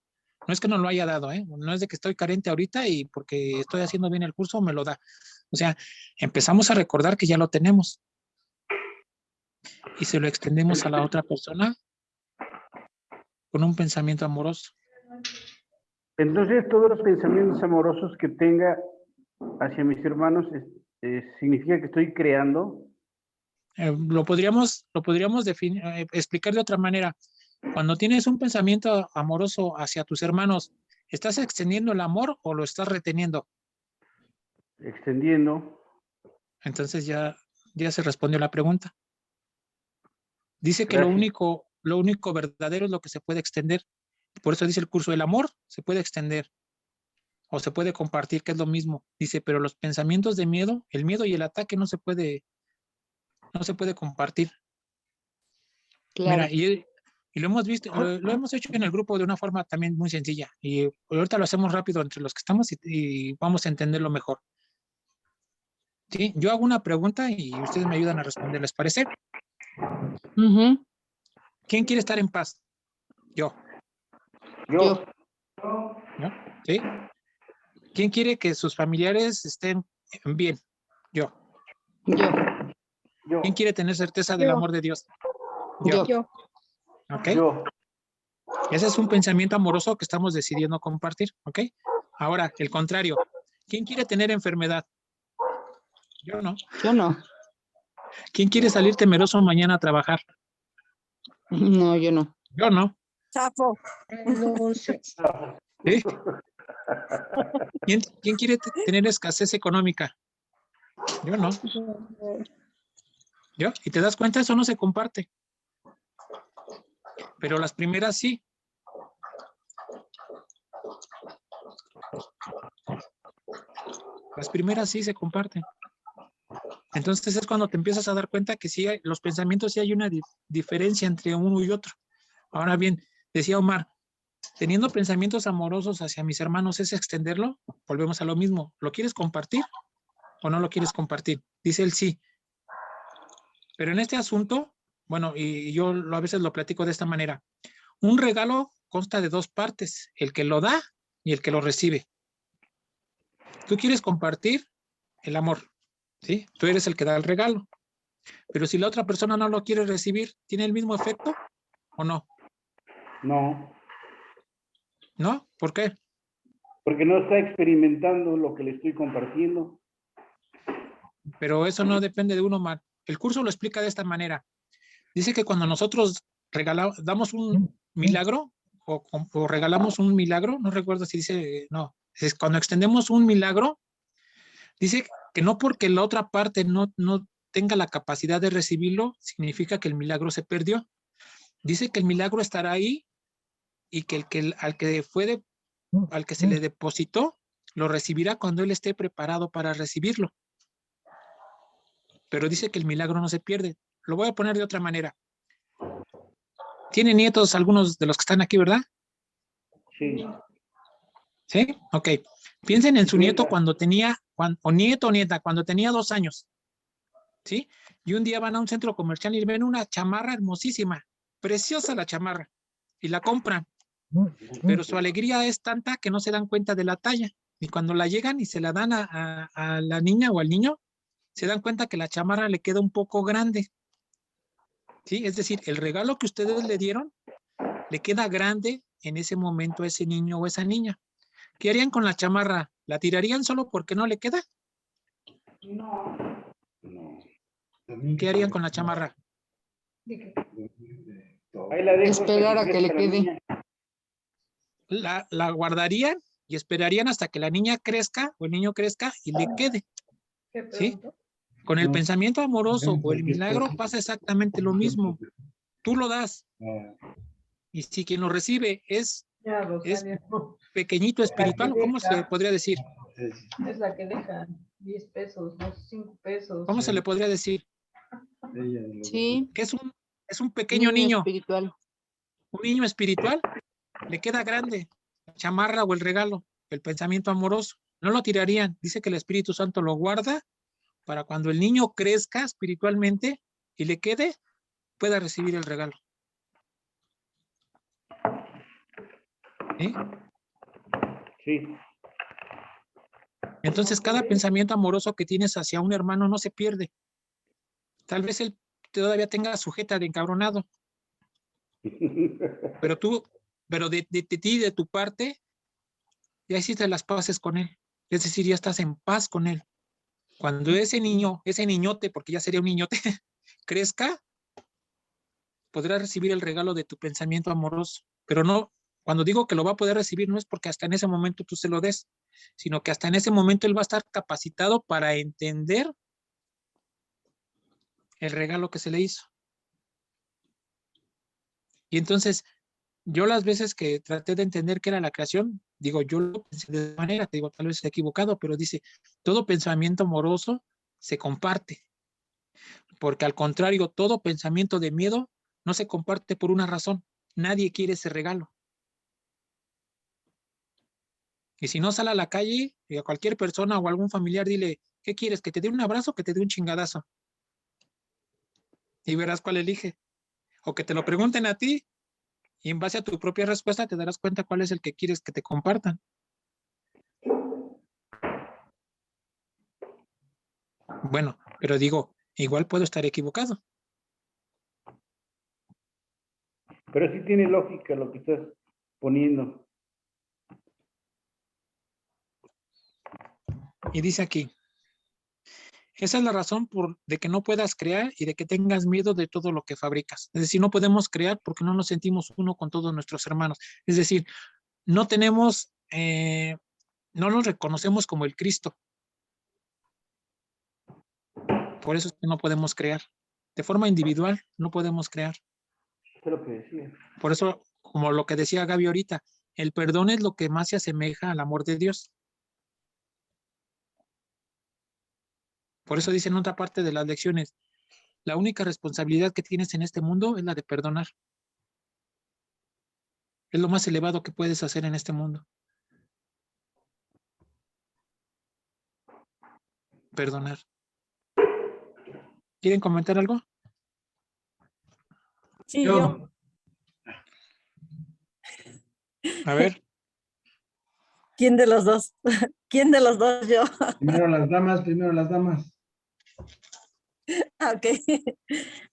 No es que nos lo haya dado, ¿eh? No es de que estoy carente ahorita y porque estoy haciendo bien el curso me lo da. O sea, empezamos a recordar que ya lo tenemos y se lo extendemos a la otra persona con un pensamiento amoroso. Entonces, todos los pensamientos amorosos que tenga hacia mis hermanos significa que estoy creando. Lo podríamos definir, explicar de otra manera. Cuando tienes un pensamiento amoroso hacia tus hermanos, ¿estás extendiendo el amor o lo estás reteniendo? Extendiendo. Entonces ya se respondió la pregunta. Dice que Gracias. lo único verdadero es lo que se puede extender. Por eso dice el curso, el amor se puede extender o se puede compartir, que es lo mismo. Dice, pero los pensamientos de miedo, el miedo y el ataque no se puede compartir. Claro. Mira, y lo hemos visto, lo hemos hecho en el grupo de una forma también muy sencilla. Y ahorita lo hacemos rápido entre los que estamos y vamos a entenderlo mejor. ¿Sí? Yo hago una pregunta y ustedes me ayudan a responder, ¿les parece? Ujú. ¿Quién quiere estar en paz? Yo. Yo. ¿No? ¿Sí? ¿Quién quiere que sus familiares estén bien? Yo. Yo. Yo. ¿Quién quiere tener certeza del Yo. amor de Dios? Yo. ¿Ok? Yo. Ese es un pensamiento amoroso que estamos decidiendo compartir. ¿Ok? Ahora, el contrario. ¿Quién quiere tener enfermedad? Yo no. Yo no. ¿Quién quiere salir temeroso mañana a trabajar? No, yo no. Yo no. Zafo. Renuncio. ¿Sí? ¿Quién quiere tener escasez económica? Yo no. ¿Yo? ¿Y te das cuenta? Eso no se comparte. Pero las primeras sí. Las primeras sí se comparten. Entonces es cuando te empiezas a dar cuenta que sí hay, los pensamientos sí hay una diferencia entre uno y otro. Ahora bien, decía Omar, teniendo pensamientos amorosos hacia mis hermanos, ¿es extenderlo? Volvemos a lo mismo. ¿Lo quieres compartir o no lo quieres compartir? Dice él sí. Pero en este asunto, bueno, y yo a veces lo platico de esta manera. Un regalo consta de dos partes, el que lo da y el que lo recibe. Tú quieres compartir el amor, ¿sí? Tú eres el que da el regalo. Pero si la otra persona no lo quiere recibir, ¿tiene el mismo efecto o no? No, ¿No? ¿Por qué? porque no está experimentando lo que le estoy compartiendo. Pero eso no depende de uno más. El curso lo explica de esta manera. Dice que cuando nosotros damos un milagro o regalamos un milagro, no recuerdo si dice, no, es cuando extendemos un milagro, dice que no porque la otra parte no tenga la capacidad de recibirlo, significa que el milagro se perdió. Dice que el milagro estará ahí y que al que se le depositó, lo recibirá cuando él esté preparado para recibirlo. Pero dice que el milagro no se pierde. Lo voy a poner de otra manera. ¿Tienen nietos algunos de los que están aquí, verdad? Sí. ¿Sí? Ok. Piensen en su nieto o nieto o nieta, cuando tenía 2 años. ¿Sí? Y un día van a un centro comercial y ven una chamarra hermosísima, preciosa la chamarra, y la compran. Pero su alegría es tanta que no se dan cuenta de la talla. Y cuando la llegan y se la dan a la niña o al niño, se dan cuenta que la chamarra le queda un poco grande. ¿Sí? Es decir, el regalo que ustedes le dieron le queda grande en ese momento a ese niño o esa niña. ¿Qué harían con la chamarra? ¿La tirarían solo porque no le queda? No. ¿Qué harían con la chamarra? Ahí la dejo Esperar hasta a que le crezca la quede. niña. La guardarían y esperarían hasta que la niña crezca o el niño crezca y le quede. ¿Sí? Con el pensamiento amoroso o el milagro pasa exactamente lo mismo. Tú lo das. Y si quien lo recibe es pequeñito espiritual, ¿cómo se podría decir? Es la que deja 10 pesos, no 5 pesos. ¿Cómo se le podría decir? Sí, Que es un pequeño niño, espiritual. un niño espiritual, le queda grande la chamarra o el regalo, el pensamiento amoroso. No lo tirarían. Dice que el Espíritu Santo lo guarda para cuando el niño crezca espiritualmente y le quede, pueda recibir el regalo. ¿Sí? Sí. Entonces, cada pensamiento amoroso que tienes hacia un hermano no se pierde. Tal vez él todavía tenga sujeta de encabronado, pero de ti, de tu parte, ya hiciste las paces con él. Es decir, ya estás en paz con él. Cuando ese niño, ese niñote, porque ya sería un niñote, crezca, podrá recibir el regalo de tu pensamiento amoroso. Pero no, cuando digo que lo va a poder recibir, no es porque hasta en ese momento tú se lo des, sino que hasta en ese momento él va a estar capacitado para entender el regalo que se le hizo. Y entonces, yo las veces que traté de entender qué era la creación, digo, yo lo pensé de esa manera, te digo, tal vez esté equivocado, pero dice, todo pensamiento amoroso se comparte, porque al contrario, todo pensamiento de miedo no se comparte por una razón, nadie quiere ese regalo. Y si no sale a la calle, y a cualquier persona o algún familiar, dile, ¿qué quieres? ¿Que te dé un abrazo o que te dé un chingadazo? Y verás cuál elige. O que te lo pregunten a ti y en base a tu propia respuesta te darás cuenta cuál es el que quieres que te compartan. Bueno, pero digo, igual puedo estar equivocado. Pero sí tiene lógica lo que estás poniendo. Y dice aquí, Esa es la razón de que no puedas crear y de que tengas miedo de todo lo que fabricas. Es decir, no podemos crear porque no nos sentimos uno con todos nuestros hermanos. Es decir, no tenemos, no nos reconocemos como el Cristo. Por eso es que no podemos crear. De forma individual no podemos crear. Eso es lo que decía. Por eso, como lo que decía Gaby ahorita, el perdón es lo que más se asemeja al amor de Dios. Por eso dice en otra parte de las lecciones, la única responsabilidad que tienes en este mundo es la de perdonar. Es lo más elevado que puedes hacer en este mundo. Perdonar. ¿Quieren comentar algo? Sí, Yo. yo. A ver. ¿Quién de los dos? ¿Quién de los dos? Yo. Primero las damas, primero las damas. Ok.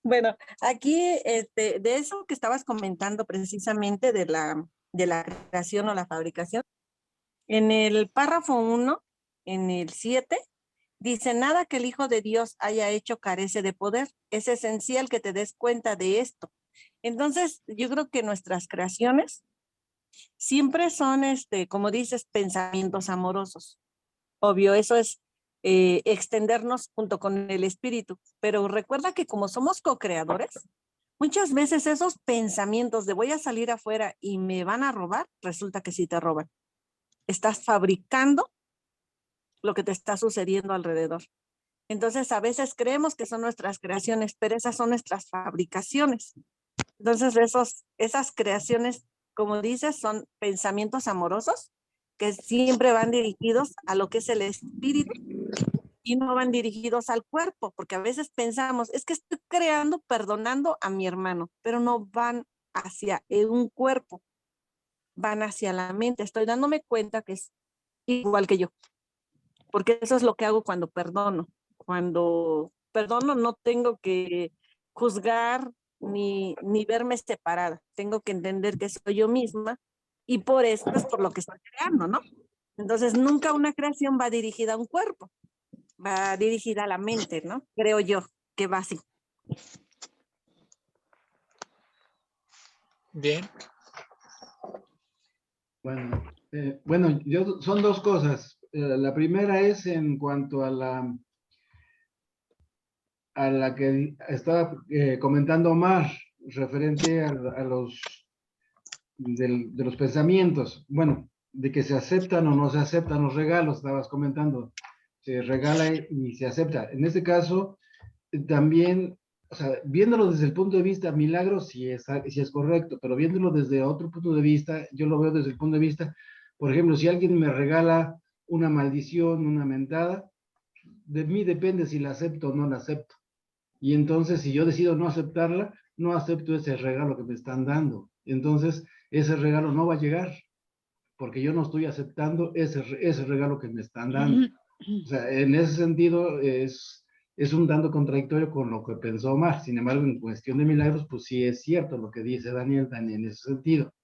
Bueno, aquí de eso que estabas comentando precisamente de la creación o la fabricación, en el párrafo 1, en el 7, dice, nada que el Hijo de Dios haya hecho carece de poder. Es esencial que te des cuenta de esto. Entonces, yo creo que nuestras creaciones siempre son, como dices, pensamientos amorosos. Obvio, eso es extendernos junto con el espíritu. Pero recuerda que como somos co-creadores, muchas veces esos pensamientos de voy a salir afuera y me van a robar, resulta que sí te roban. Estás fabricando lo que te está sucediendo alrededor. Entonces, a veces creemos que son nuestras creaciones, pero esas son nuestras fabricaciones. Entonces, esas creaciones, como dices, son pensamientos amorosos que siempre van dirigidos a lo que es el espíritu y no van dirigidos al cuerpo, porque a veces pensamos, es que estoy creando, perdonando a mi hermano, pero no van hacia un cuerpo, van hacia la mente. Estoy dándome cuenta que es igual que yo, porque eso es lo que hago cuando perdono. Cuando perdono no tengo que juzgar ni verme separada. Tengo que entender que soy yo misma y por esto es por lo que estoy creando, ¿no? Entonces nunca una creación va dirigida a un cuerpo, va dirigida a la mente, ¿no? Creo yo que va así. Bien. Bueno, son dos cosas. La primera es en cuanto a la que estaba comentando Omar, referente a los de los pensamientos. Bueno, de que se aceptan o no se aceptan los regalos, estabas comentando. Se regala y se acepta. En este caso, también, o sea, viéndolo desde el punto de vista milagro, sí es correcto, pero viéndolo desde otro punto de vista, yo lo veo desde el punto de vista, por ejemplo, si alguien me regala una maldición, una mentada, de mí depende si la acepto o no la acepto. Y entonces, si yo decido no aceptarla, no acepto ese regalo que me están dando. Entonces, ese regalo no va a llegar, porque yo no estoy aceptando ese regalo que me están dando. O sea, en ese sentido es un tanto contradictorio con lo que pensó Omar. Sin embargo, en cuestión de milagros, pues sí es cierto lo que dice Daniel en ese sentido.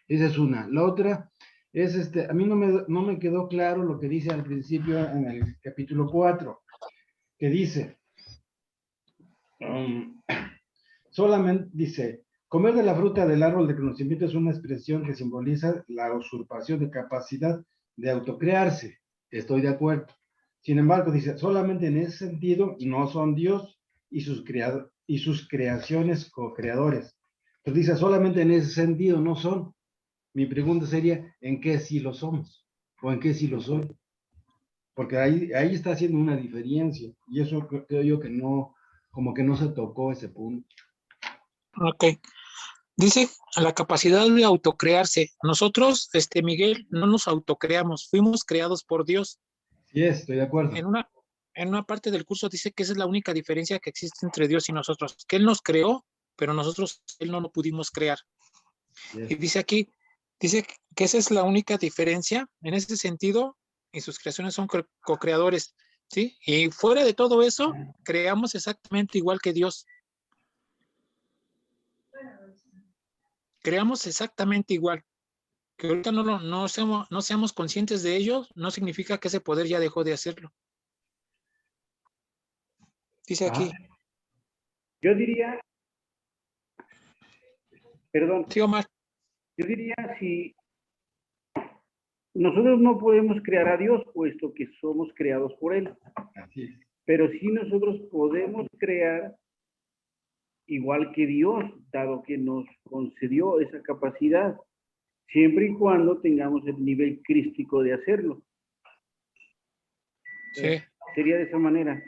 Esa es una. La otra es, a mí no me quedó claro lo que dice al principio en el capítulo 4, que dice, solamente dice, comer de la fruta del árbol de conocimiento es una expresión que simboliza la usurpación de capacidad de autocrearse. Estoy de acuerdo. Sin embargo, dice, solamente en ese sentido no son Dios y sus creaciones co-creadores. Entonces dice, solamente en ese sentido no son. Mi pregunta sería, ¿en qué sí lo somos? ¿O en qué sí lo soy? Porque ahí está haciendo una diferencia. Y eso creo yo que no, como que no se tocó ese punto. Ok. Dice la capacidad de autocrearse. Nosotros, Miguel, no nos autocreamos, fuimos creados por Dios. Sí, estoy de acuerdo. En una parte del curso dice que esa es la única diferencia que existe entre Dios y nosotros, que Él nos creó, pero nosotros, Él no lo pudimos crear. Yes. Y dice aquí, dice que esa es la única diferencia en ese sentido, y sus creaciones son co-creadores, ¿sí? Y fuera de todo eso, creamos exactamente igual que Dios. Creamos exactamente igual. Que ahorita no seamos conscientes de ello, no significa que ese poder ya dejó de hacerlo. Dice aquí. Yo diría, perdón, Sí, Omar. yo diría si nosotros no podemos crear a Dios, puesto que somos creados por Él. Así es. Pero sí nosotros podemos crear igual que Dios, dado que nos concedió esa capacidad, siempre y cuando tengamos el nivel crístico de hacerlo. Sí. Sería de esa manera.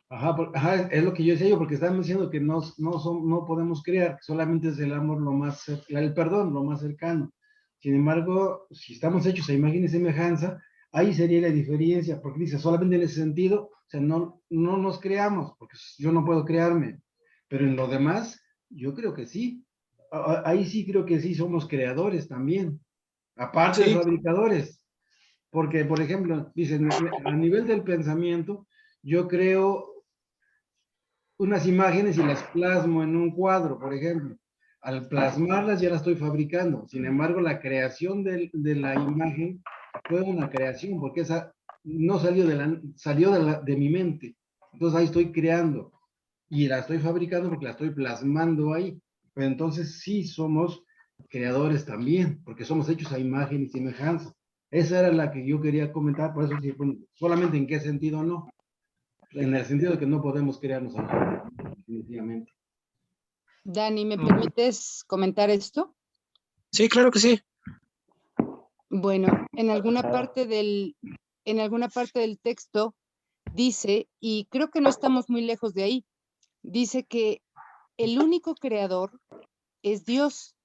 Ajá, es lo que yo decía yo, porque estamos diciendo que no podemos crear, solamente es el amor el perdón, lo más cercano. Sin embargo, si estamos hechos a imagen y semejanza, ahí sería la diferencia, porque dice, solamente en ese sentido, o sea, no nos creamos, porque yo no puedo crearme, pero en lo demás, yo creo que sí. Ahí sí creo que sí somos creadores también, aparte de Sí. fabricadores. Porque, por ejemplo, dicen, a nivel del pensamiento, yo creo unas imágenes y las plasmo en un cuadro, por ejemplo. Al plasmarlas ya las estoy fabricando. Sin embargo, la creación de la imagen fue una creación, porque esa no salió de mi mente. Entonces ahí estoy creando y la estoy fabricando porque la estoy plasmando ahí. Pero entonces sí somos creadores también, porque somos hechos a imagen y semejanza. Esa era la que yo quería comentar, por eso sí, bueno, solamente en qué sentido no. En el sentido de que no podemos crearnos a nosotros, definitivamente. Dani, ¿me permites comentar esto? Sí, claro que sí. Bueno, en alguna parte del texto dice, y creo que no estamos muy lejos de ahí, dice que el único creador es Dios,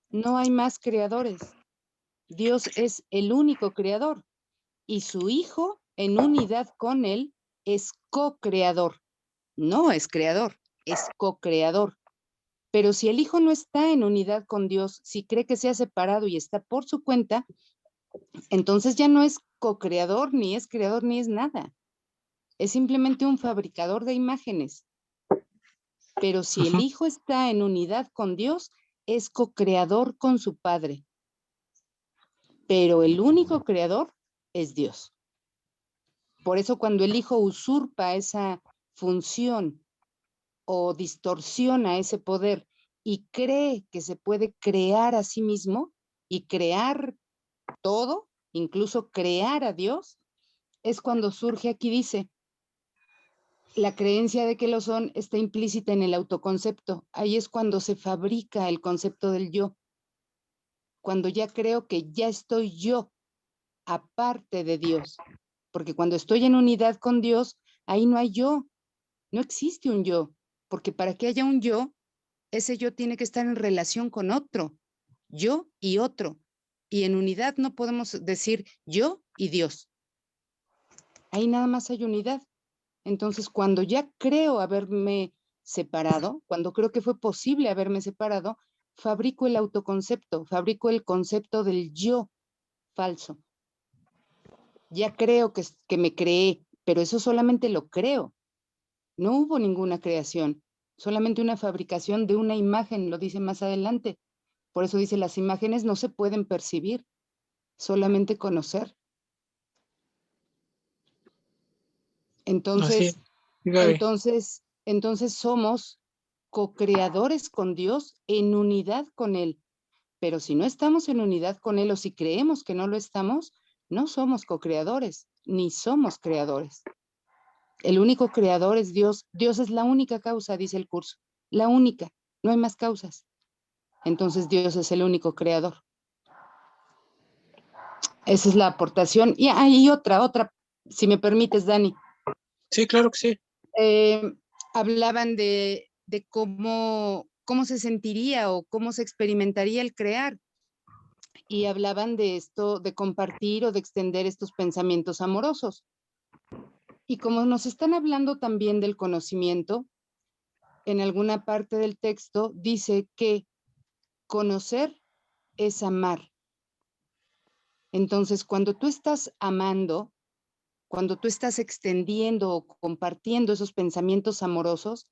no hay más creadores. Dios es el único creador y su Hijo, en unidad con él, es co-creador. No es creador, es co-creador. Pero si el Hijo no está en unidad con Dios, si cree que se ha separado y está por su cuenta, entonces ya no es co-creador, ni es creador, ni es nada. Es simplemente un fabricador de imágenes. Pero si el Hijo está en unidad con Dios, es co-creador con su Padre. Pero el único creador es Dios. Por eso cuando el Hijo usurpa esa función o distorsiona ese poder y cree que se puede crear a sí mismo y crear todo, incluso crear a Dios, es cuando surge aquí, dice, la creencia de que lo son está implícita en el autoconcepto. Ahí es cuando se fabrica el concepto del yo. Cuando ya creo que ya estoy yo, aparte de Dios. Porque cuando estoy en unidad con Dios, ahí no hay yo. No existe un yo. Porque para que haya un yo, ese yo tiene que estar en relación con otro. Yo y otro. Y en unidad no podemos decir yo y Dios. Ahí nada más hay unidad. Entonces, cuando ya creo haberme separado, cuando creo que fue posible haberme separado, fabrico el autoconcepto, fabrico el concepto del yo falso. Ya creo que me creé, pero eso solamente lo creo. No hubo ninguna creación, solamente una fabricación de una imagen, lo dice más adelante. Por eso dice, las imágenes no se pueden percibir, solamente conocer. Entonces, entonces somos co-creadores con Dios en unidad con Él. Pero si no estamos en unidad con Él o si creemos que no lo estamos, no somos co-creadores, ni somos creadores. El único creador es Dios. Dios es la única causa, dice el curso. La única, no hay más causas. Entonces Dios es el único creador. Esa es la aportación. Y hay otra, si me permites, Dani. Sí, claro que sí. Hablaban de cómo se sentiría o cómo se experimentaría el crear. Y hablaban de esto, de compartir o de extender estos pensamientos amorosos. Y como nos están hablando también del conocimiento, en alguna parte del texto dice que conocer es amar. Entonces, cuando tú estás amando, cuando tú estás extendiendo o compartiendo esos pensamientos amorosos,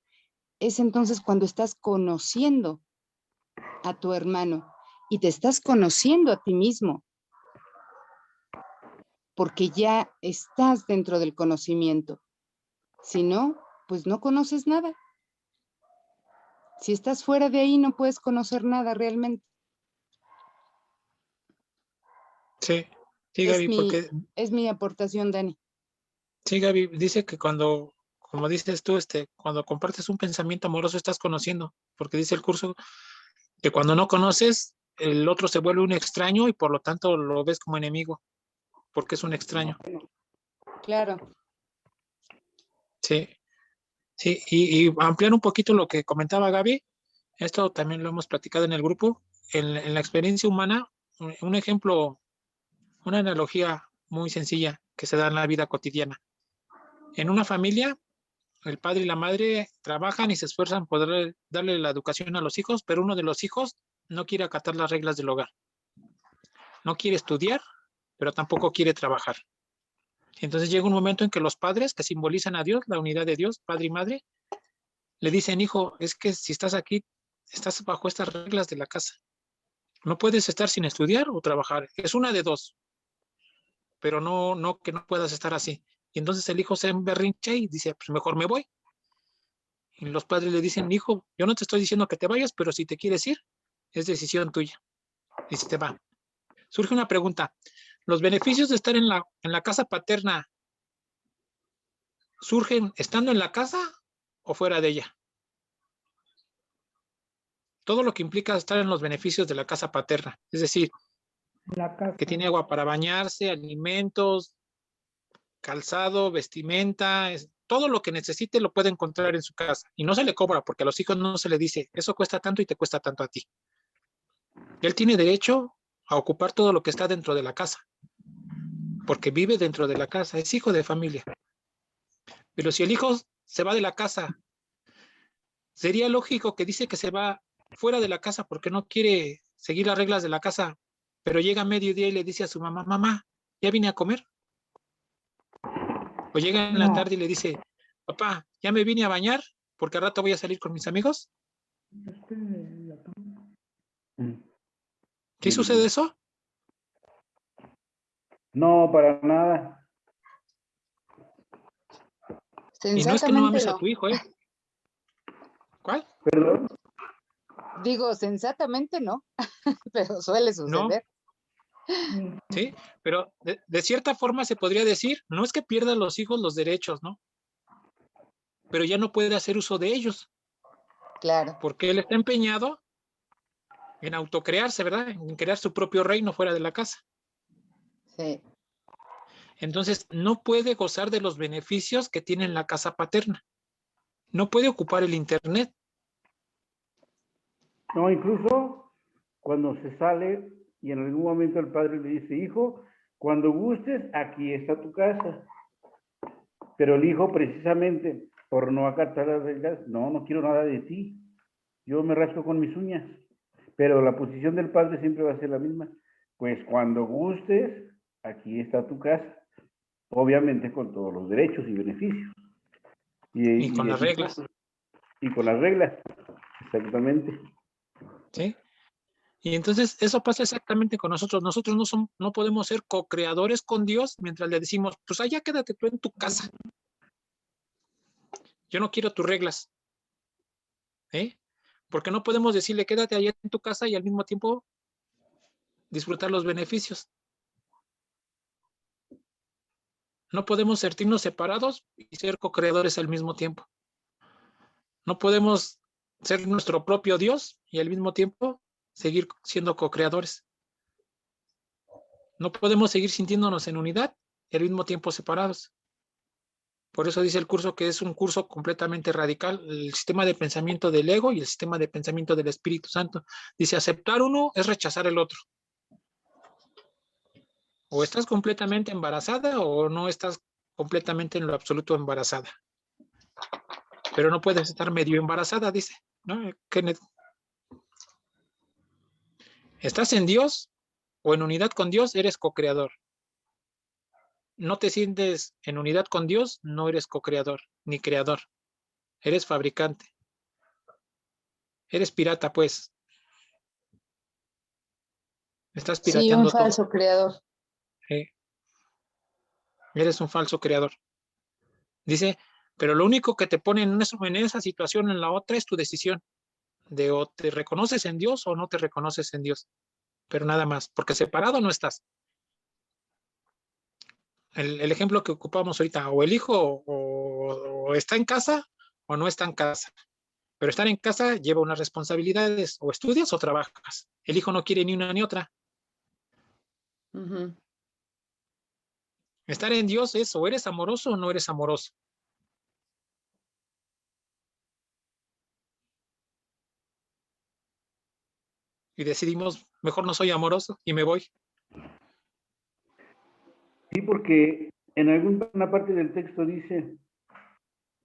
es entonces cuando estás conociendo a tu hermano y te estás conociendo a ti mismo, porque ya estás dentro del conocimiento. Si no, pues no conoces nada. Si estás fuera de ahí, no puedes conocer nada realmente. Sí, sí, Gaby, porque Es mi aportación, Dani. sí, Gaby, dice que cuando, como dices tú, cuando compartes un pensamiento amoroso estás conociendo, porque dice el curso que cuando no conoces, el otro se vuelve un extraño y por lo tanto lo ves como enemigo, porque es un extraño. Claro. Sí, sí, y ampliar un poquito lo que comentaba Gaby, esto también lo hemos platicado en el grupo, en la experiencia humana, un ejemplo, una analogía muy sencilla que se da en la vida cotidiana. En una familia, el padre y la madre trabajan y se esfuerzan por darle la educación a los hijos, pero uno de los hijos no quiere acatar las reglas del hogar. No quiere estudiar, pero tampoco quiere trabajar. Entonces llega un momento en que los padres, que simbolizan a Dios, la unidad de Dios, padre y madre, le dicen, hijo, es que si estás aquí, estás bajo estas reglas de la casa. No puedes estar sin estudiar o trabajar. Es una de dos, pero no que no puedas estar así. Y entonces el hijo se emberrincha y dice, pues mejor me voy. Y los padres le dicen, hijo, yo no te estoy diciendo que te vayas, pero si te quieres ir, es decisión tuya. Y se te va. Surge una pregunta. ¿Los beneficios de estar en la casa paterna surgen estando en la casa o fuera de ella? Todo lo que implica estar en los beneficios de la casa paterna. Es decir, que tiene agua para bañarse, alimentos, calzado, vestimenta, todo lo que necesite lo puede encontrar en su casa. Y no se le cobra porque a los hijos no se le dice, eso cuesta tanto y te cuesta tanto a ti. Él tiene derecho a ocupar todo lo que está dentro de la casa, porque vive dentro de la casa, es hijo de familia. Pero si el hijo se va de la casa, sería lógico que dice que se va fuera de la casa porque no quiere seguir las reglas de la casa, pero llega a mediodía y le dice a su mamá, mamá, ¿ya vine a comer? O llega en la tarde y le dice, papá, ¿ya me vine a bañar? Porque al rato voy a salir con mis amigos. ¿Sí sucede eso? No, para nada. Y no es que no ames Sensatamente a no. tu hijo, ¿eh? ¿Cuál? Perdón. Digo, sensatamente no, pero suele No, suceder. sí, pero de cierta forma se podría decir, no es que pierdan los hijos los derechos, ¿no? Pero ya no puede hacer uso de ellos, Claro. porque él está empeñado en autocrearse, ¿verdad? En crear su propio reino fuera de la casa. Sí. Entonces, no puede gozar de los beneficios que tiene en la casa paterna. No puede ocupar el internet. No, incluso cuando se sale y en algún momento el padre le dice, hijo, cuando gustes, aquí está tu casa. Pero el hijo precisamente por no acatar las reglas, no quiero nada de ti. Yo me rasco con mis uñas. Pero la posición del padre siempre va a ser la misma. Pues cuando gustes, aquí está tu casa. Obviamente con todos los derechos y beneficios. Y con las así reglas. fue. Y con las reglas, exactamente. ¿Sí? Y entonces eso pasa exactamente con nosotros. Nosotros no podemos ser co-creadores con Dios mientras le decimos, pues allá quédate tú en tu casa. Yo no quiero tus reglas. ¿Eh? Porque no podemos decirle, quédate allá en tu casa y al mismo tiempo disfrutar los beneficios. No podemos sentirnos separados y ser co-creadores al mismo tiempo. No podemos ser nuestro propio Dios y al mismo tiempo seguir siendo co-creadores. No podemos seguir sintiéndonos en unidad y al mismo tiempo separados. Por eso dice el curso que es un curso completamente radical, el sistema de pensamiento del ego y el sistema de pensamiento del Espíritu Santo. Dice, aceptar uno es rechazar el otro. O estás completamente embarazada o no estás completamente en lo absoluto embarazada. Pero no puedes estar medio embarazada, dice, ¿no? Kenneth. ¿Estás en Dios o en unidad con Dios? Eres co-creador. No te sientes en unidad con Dios, no eres co-creador ni creador. Eres fabricante. Eres pirata, pues. Estás Sí, un pirateando todo. falso creador. Eres un falso creador. Dice, Pero lo único que te pone en esa situación, en la otra, es tu decisión de o te reconoces en Dios o no te reconoces en Dios. Pero nada más, porque separado no estás. El ejemplo que ocupamos ahorita, o el hijo o está en casa o no está en casa. Pero estar en casa lleva unas responsabilidades, o estudias o trabajas. El hijo no quiere ni una ni otra. Ujú. Estar en Dios es o eres amoroso o no eres amoroso. Y decidimos, mejor no soy amoroso y me voy. Sí, porque en alguna parte del texto dice,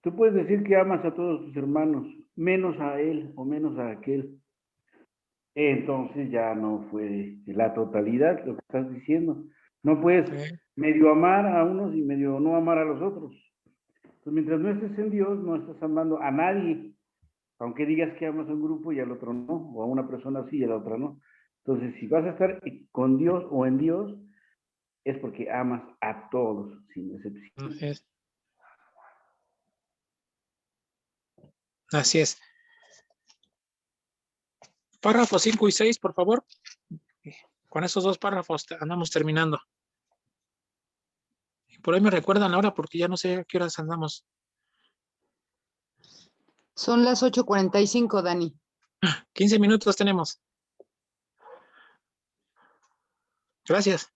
tú puedes decir que amas a todos tus hermanos, menos a él o menos a aquel. Entonces ya no fue la totalidad lo que estás diciendo. No puedes medio amar a unos y medio no amar a los otros. Entonces, mientras no estés en Dios, no estás amando a nadie. Aunque digas que amas a un grupo y al otro no, o a una persona sí y a la otra no. Entonces, si vas a estar con Dios o en Dios, es porque amas a todos, sin excepción. Así es. Así es. Párrafos 5 y 6, por favor. Con esos dos párrafos andamos terminando. Y por ahí me recuerdan ahora porque ya no sé a qué horas andamos. Son las 8:45, Dani. 15 minutos tenemos. Gracias.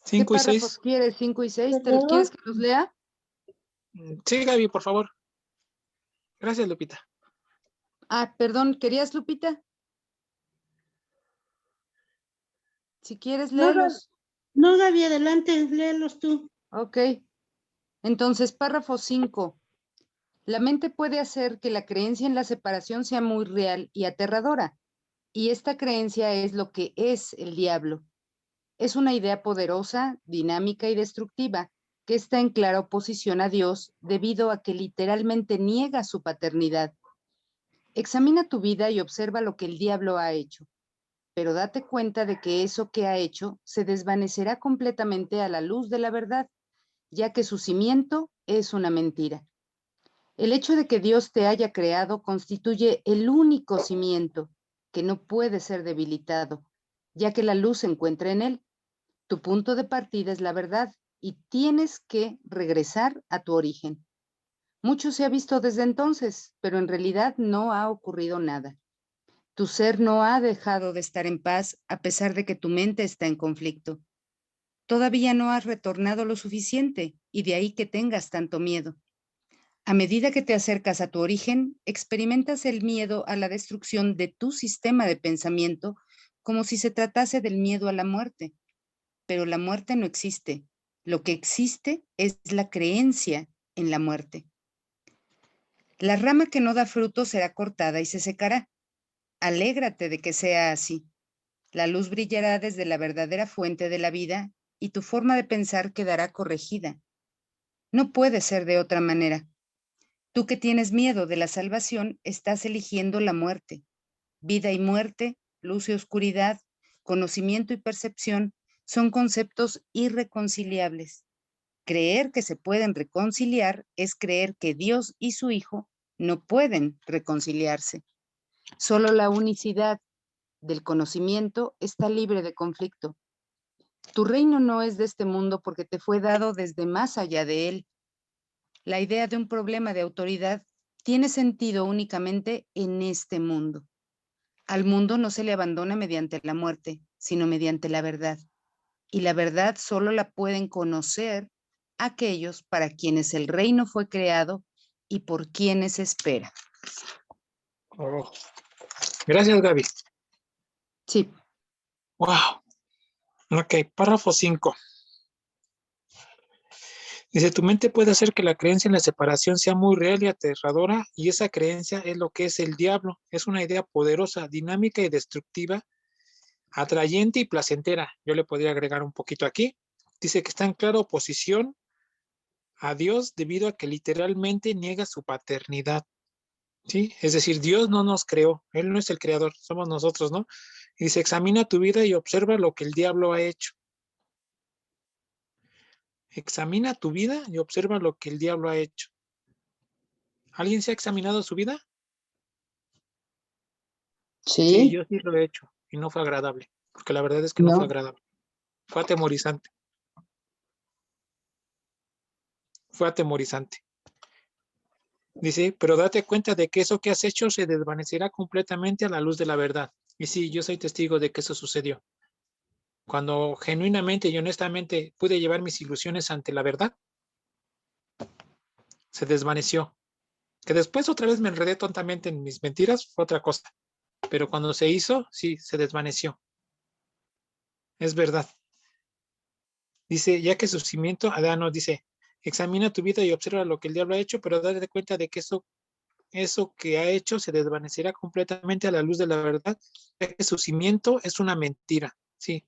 ¿Qué 5 y párrafos 6. quieres? 5 y 6. ¿Te los quieres que los lea? Sí, Gaby, por favor. Gracias, Lupita. Ah, perdón, ¿querías, Lupita? Si quieres, No, léelos. No, Gaby, adelante, léelos tú. Ok. Entonces, párrafo 5. La mente puede hacer que la creencia en la separación sea muy real y aterradora, y esta creencia es lo que es el diablo. Es una idea poderosa, dinámica y destructiva, que está en clara oposición a Dios debido a que literalmente niega su paternidad. Examina tu vida y observa lo que el diablo ha hecho, pero date cuenta de que eso que ha hecho se desvanecerá completamente a la luz de la verdad, ya que su cimiento es una mentira. El hecho de que Dios te haya creado constituye el único cimiento que no puede ser debilitado, ya que la luz se encuentra en él. Tu punto de partida es la verdad y tienes que regresar a tu origen. Mucho se ha visto desde entonces, pero en realidad no ha ocurrido nada. Tu ser no ha dejado de estar en paz a pesar de que tu mente está en conflicto. Todavía no has retornado lo suficiente y de ahí que tengas tanto miedo. A medida que te acercas a tu origen, experimentas el miedo a la destrucción de tu sistema de pensamiento como si se tratase del miedo a la muerte. Pero la muerte no existe. Lo que existe es la creencia en la muerte. La rama que no da fruto será cortada y se secará. Alégrate de que sea así. La luz brillará desde la verdadera fuente de la vida y tu forma de pensar quedará corregida. No puede ser de otra manera. Tú que tienes miedo de la salvación, estás eligiendo la muerte. Vida y muerte, luz y oscuridad, conocimiento y percepción son conceptos irreconciliables. Creer que se pueden reconciliar es creer que Dios y su Hijo no pueden reconciliarse. Solo la unicidad del conocimiento está libre de conflicto. Tu reino no es de este mundo porque te fue dado desde más allá de él. La idea de un problema de autoridad tiene sentido únicamente en este mundo. Al mundo no se le abandona mediante la muerte, sino mediante la verdad. Y la verdad solo la pueden conocer aquellos para quienes el reino fue creado y por quienes espera. Oh. Gracias, Gaby. Sí. Wow. Ok, párrafo 5. Dice, tu mente puede hacer que la creencia en la separación sea muy real y aterradora, y esa creencia es lo que es el diablo. Es una idea poderosa, dinámica y destructiva, atrayente y placentera. Yo le podría agregar un poquito aquí. Dice que está en clara oposición a Dios debido a que literalmente niega su paternidad. ¿Sí? Es decir, Dios no nos creó, Él no es el creador, somos nosotros, ¿no? Y dice, examina tu vida y observa lo que el diablo ha hecho. Examina tu vida y observa lo que el diablo ha hecho. ¿Alguien se ha examinado su vida? Sí, Sí, yo sí lo he hecho y no fue agradable, porque la verdad es que no fue no. agradable. Fue atemorizante. Fue atemorizante. Dice, pero date cuenta de que eso que has hecho se desvanecerá completamente a la luz de la verdad. Y sí, yo soy testigo de que eso sucedió. Cuando genuinamente y honestamente pude llevar mis ilusiones ante la verdad, se desvaneció. Que después otra vez me enredé tontamente en mis mentiras, fue otra cosa. Pero cuando se hizo, sí, se desvaneció. Es verdad. Dice, ya que su cimiento, Adán nos dice, examina tu vida y observa lo que el diablo ha hecho, pero date cuenta de que eso que ha hecho se desvanecerá completamente a la luz de la verdad, ya que su cimiento es una mentira. Sí.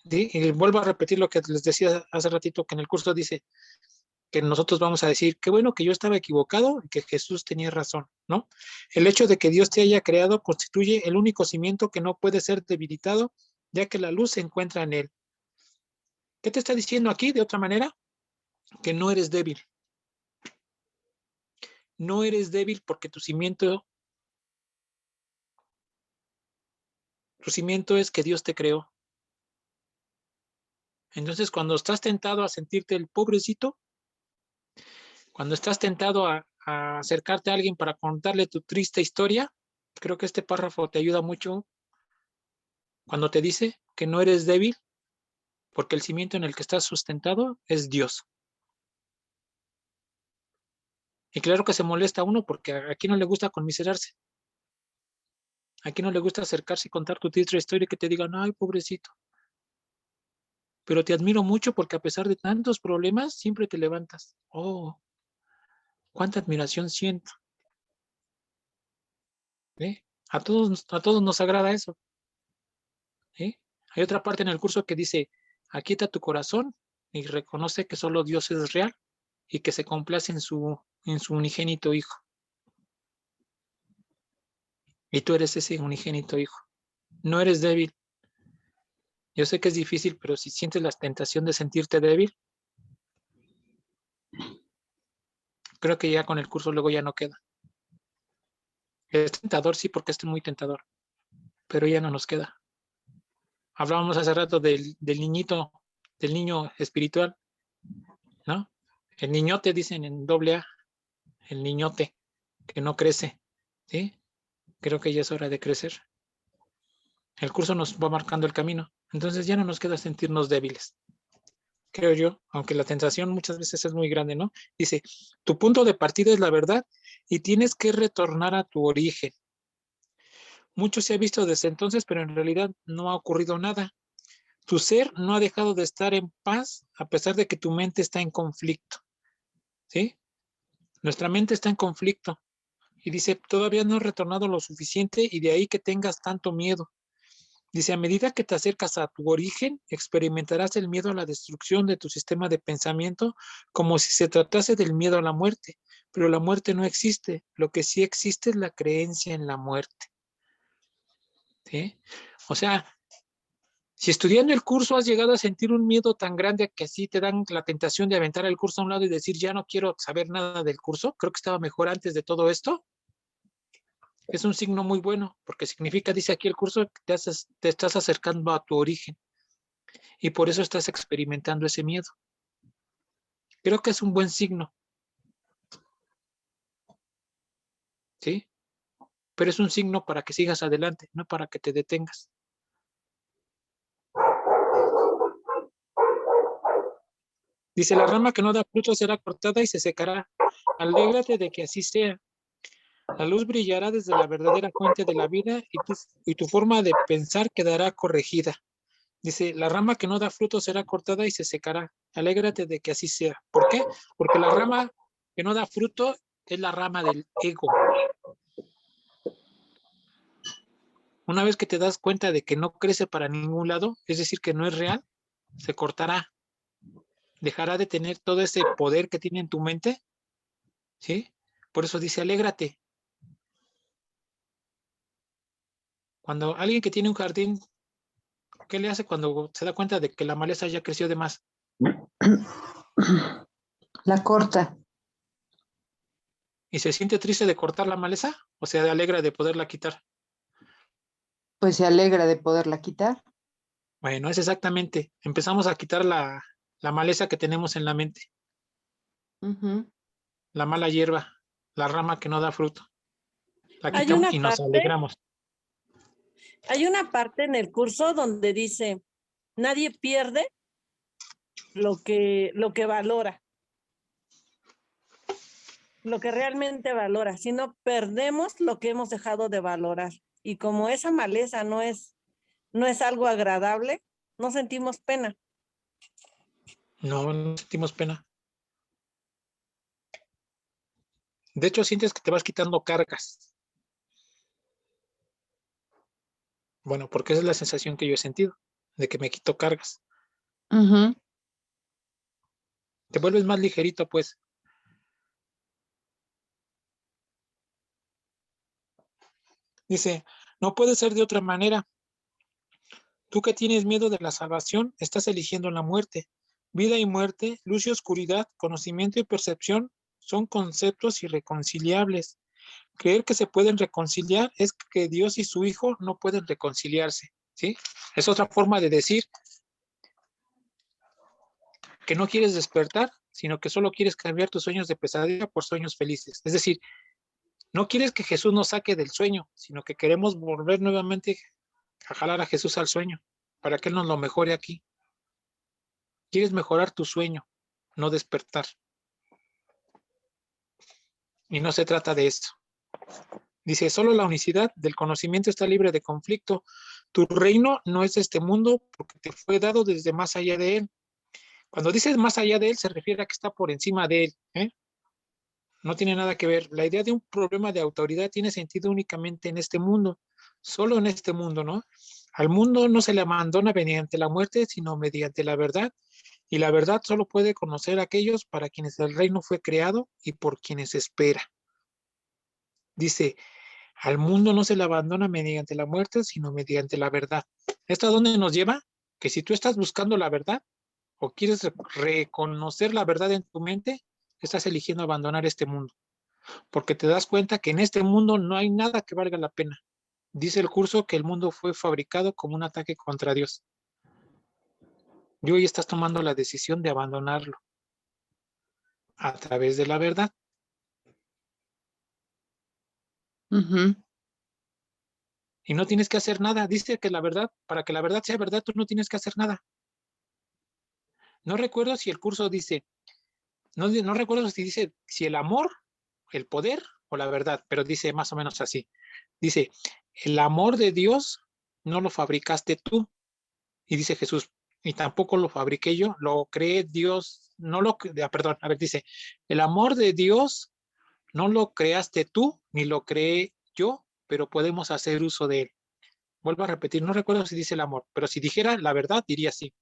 ¿Sí? Y vuelvo a repetir lo que les decía hace ratito, que en el curso dice que nosotros vamos a decir, qué bueno que yo estaba equivocado y que Jesús tenía razón, ¿no? El hecho de que Dios te haya creado constituye el único cimiento que no puede ser debilitado, ya que la luz se encuentra en él. ¿Qué te está diciendo aquí de otra manera? Que no eres débil. No eres débil porque tu cimiento es que Dios te creó. Entonces, cuando estás tentado a sentirte el pobrecito, cuando estás tentado a acercarte a alguien para contarle tu triste historia, creo que este párrafo te ayuda mucho cuando te dice que no eres débil porque el cimiento en el que estás sustentado es Dios. Y claro que se molesta a uno porque aquí no le gusta conmiserarse. Aquí no le gusta acercarse y contar tu triste historia y que te digan, ay, pobrecito. Pero te admiro mucho porque a pesar de tantos problemas, siempre te levantas. Oh, cuánta admiración siento. ¿Eh? A todos nos agrada eso. ¿Eh? Hay otra parte en el curso que dice, aquieta tu corazón y reconoce que solo Dios es real y que se complace en su unigénito Hijo. Y tú eres ese unigénito Hijo. No eres débil. Yo sé que es difícil, pero si sientes la tentación de sentirte débil, creo que ya con el curso luego ya no queda. Es tentador, sí, porque es muy tentador, pero ya no nos queda. Hablábamos hace rato del niñito, del niño espiritual, ¿no? El niñote, dicen en AA, el niñote, que no crece, ¿sí? Creo que ya es hora de crecer. El curso nos va marcando el camino, entonces ya no nos queda sentirnos débiles. Creo yo, aunque la tentación muchas veces es muy grande, ¿no? Dice, tu punto de partida es la verdad y tienes que retornar a tu origen. Mucho se ha visto desde entonces, pero en realidad no ha ocurrido nada. Tu ser no ha dejado de estar en paz a pesar de que tu mente está en conflicto, ¿sí? Nuestra mente está en conflicto y dice, todavía no he retornado lo suficiente y de ahí que tengas tanto miedo. Dice, a medida que te acercas a tu origen, experimentarás el miedo a la destrucción de tu sistema de pensamiento como si se tratase del miedo a la muerte, pero la muerte no existe. Lo que sí existe es la creencia en la muerte, ¿sí? O sea, si estudiando el curso has llegado a sentir un miedo tan grande que así te dan la tentación de aventar el curso a un lado y decir, ya no quiero saber nada del curso, creo que estaba mejor antes de todo esto, es un signo muy bueno, porque significa, dice aquí el curso, que te estás acercando a tu origen y por eso estás experimentando ese miedo. Creo que es un buen signo, ¿sí? Pero es un signo para que sigas adelante, no para que te detengas. Dice, la rama que no da fruto será cortada y se secará. Alégrate de que así sea. La luz brillará desde la verdadera fuente de la vida y tu forma de pensar quedará corregida. Dice, la rama que no da fruto será cortada y se secará. Alégrate de que así sea. ¿Por qué? Porque la rama que no da fruto es la rama del ego. Una vez que te das cuenta de que no crece para ningún lado, es decir, que no es real, se cortará. Dejará de tener todo ese poder que tiene en tu mente, ¿sí? Por eso dice, alégrate. Cuando alguien que tiene un jardín, ¿qué le hace cuando se da cuenta de que la maleza ya creció de más? La corta. ¿Y se siente triste de cortar la maleza? ¿O se alegra de poderla quitar? Pues se alegra de poderla quitar. Bueno, es exactamente. Empezamos a quitar la maleza que tenemos en la mente, Ujú. la mala hierba, la rama que no da fruto. La Hay quitamos una y nos parte, alegramos. hay una parte en el curso donde dice, nadie pierde lo que valora, lo que realmente valora, sino perdemos lo que hemos dejado de valorar. Y como esa maleza no es algo agradable, no sentimos pena. No, no sentimos pena. De hecho, sientes que te vas quitando cargas. Bueno, porque esa es la sensación que yo he sentido, de que me quito cargas. Ujú. Te vuelves más ligerito, pues. Dice, no puede ser de otra manera. Tú que tienes miedo de la salvación, estás eligiendo la muerte. Vida y muerte, luz y oscuridad, conocimiento y percepción son conceptos irreconciliables. Creer que se pueden reconciliar es que Dios y su Hijo no pueden reconciliarse, ¿sí? Es otra forma de decir que no quieres despertar, sino que solo quieres cambiar tus sueños de pesadilla por sueños felices. Es decir, no quieres que Jesús nos saque del sueño, sino que queremos volver nuevamente a jalar a Jesús al sueño, para que Él nos lo mejore aquí. Quieres mejorar tu sueño, no despertar. Y no se trata de eso. Dice, solo la unicidad del conocimiento está libre de conflicto. Tu reino no es de este mundo porque te fue dado desde más allá de él. Cuando dices más allá de él, se refiere a que está por encima de él, ¿eh? No tiene nada que ver. La idea de un problema de autoridad tiene sentido únicamente en este mundo, solo en este mundo, ¿no? Al mundo no se le abandona mediante la muerte, sino mediante la verdad. Y la verdad solo puede conocer a aquellos para quienes el reino fue creado y por quienes espera. Dice, al mundo no se le abandona mediante la muerte, sino mediante la verdad. ¿Esto a dónde nos lleva? Que si tú estás buscando la verdad o quieres reconocer la verdad en tu mente, estás eligiendo abandonar este mundo, porque te das cuenta que en este mundo no hay nada que valga la pena. Dice el curso que el mundo fue fabricado como un ataque contra Dios. Y hoy estás tomando la decisión de abandonarlo a través de la verdad. Ujú. Y no tienes que hacer nada. Dice que la verdad, para que la verdad sea verdad, tú no tienes que hacer nada. No recuerdo si el curso dice, no recuerdo si dice si el amor, el poder o la verdad, pero dice más o menos así. Dice, el amor de Dios no lo fabricaste tú. Y dice Jesús, y tampoco lo fabriqué yo, lo creé Dios, no lo, perdón, a ver, dice, el amor de Dios no lo creaste tú, ni lo creé yo, pero podemos hacer uso de él. Vuelvo a repetir, no recuerdo si dice el amor, pero si dijera la verdad, diría así.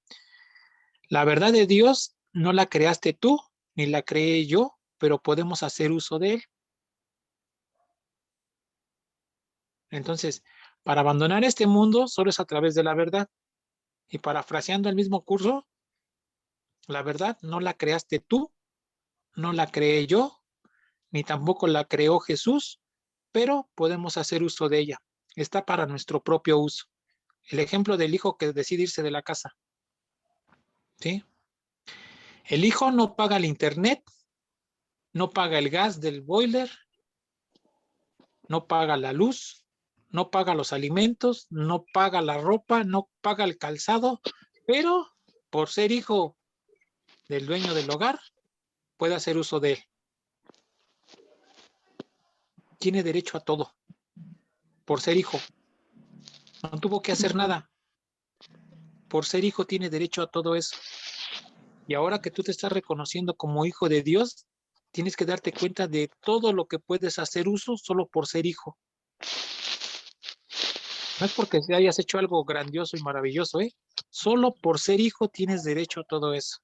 La verdad de Dios no la creaste tú, ni la creé yo, pero podemos hacer uso de él. Entonces, para abandonar este mundo solo es a través de la verdad. Y parafraseando el mismo curso, la verdad no la creaste tú, no la creé yo, ni tampoco la creó Jesús, pero podemos hacer uso de ella. Está para nuestro propio uso. El ejemplo del hijo que decide irse de la casa, ¿sí? El hijo no paga el internet, no paga el gas del boiler, no paga la luz, no paga los alimentos, no paga la ropa, no paga el calzado, pero por ser hijo del dueño del hogar, puede hacer uso de él. Tiene derecho a todo, por ser hijo. No tuvo que hacer nada. Por ser hijo tiene derecho a todo eso. Y ahora que tú te estás reconociendo como hijo de Dios, tienes que darte cuenta de todo lo que puedes hacer uso solo por ser hijo. No es porque hayas hecho algo grandioso y maravilloso, ¿eh? Solo por ser hijo tienes derecho a todo eso.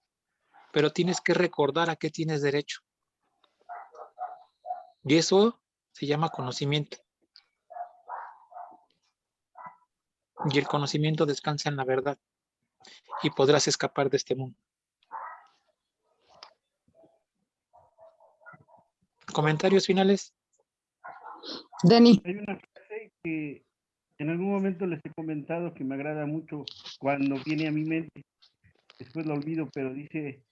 Pero tienes que recordar a qué tienes derecho. Y eso se llama conocimiento. Y el conocimiento descansa en la verdad. Y podrás escapar de este mundo. Comentarios finales. Dani. Hay una frase que en algún momento les he comentado que me agrada mucho cuando viene a mi mente. Después lo olvido, pero dice: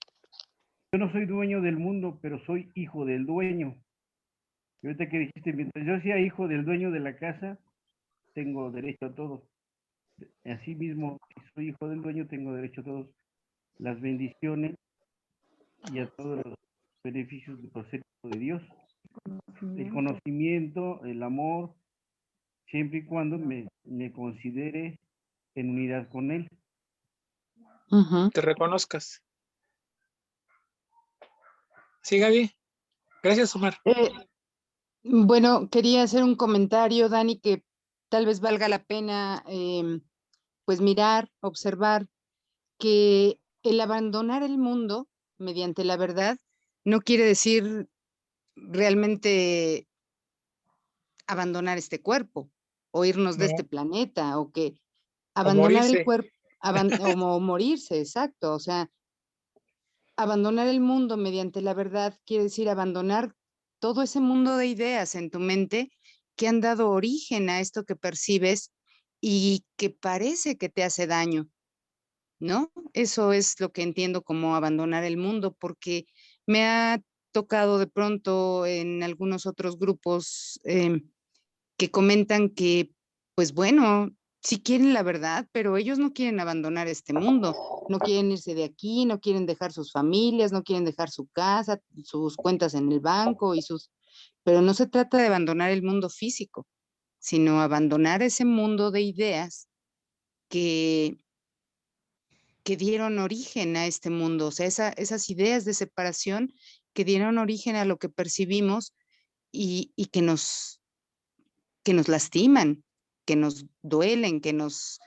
yo no soy dueño del mundo, pero soy hijo del dueño. Y ahorita que dijiste, mientras yo sea hijo del dueño de la casa, tengo derecho a todo. Así mismo, si soy hijo del dueño, tengo derecho a todas las bendiciones y a todos los beneficios de por ser hijo de Dios. El conocimiento, el amor, siempre y cuando me considere en unidad con Él. Te reconozcas. Sí, Gaby. Gracias, Omar. Bueno, quería hacer un comentario, Dani, que tal vez valga la pena pues mirar, observar que el abandonar el mundo mediante la verdad no quiere decir realmente abandonar este cuerpo o irnos de No. este planeta o que O abandonar el morirse. cuerpo o morirse, exacto. O sea, abandonar el mundo mediante la verdad quiere decir abandonar todo ese mundo de ideas en tu mente que han dado origen a esto que percibes y que parece que te hace daño, ¿no? Eso es lo que entiendo como abandonar el mundo, porque me ha tocado de pronto en algunos otros grupos que comentan que, pues bueno, sí quieren la verdad, pero ellos no quieren abandonar este mundo, no quieren irse de aquí, no quieren dejar sus familias, no quieren dejar su casa, sus cuentas en el banco pero no se trata de abandonar el mundo físico, sino abandonar ese mundo de ideas que dieron origen a este mundo, o sea, esas ideas de separación que dieron origen a lo que percibimos y que nos lastiman, que nos duelen, que nos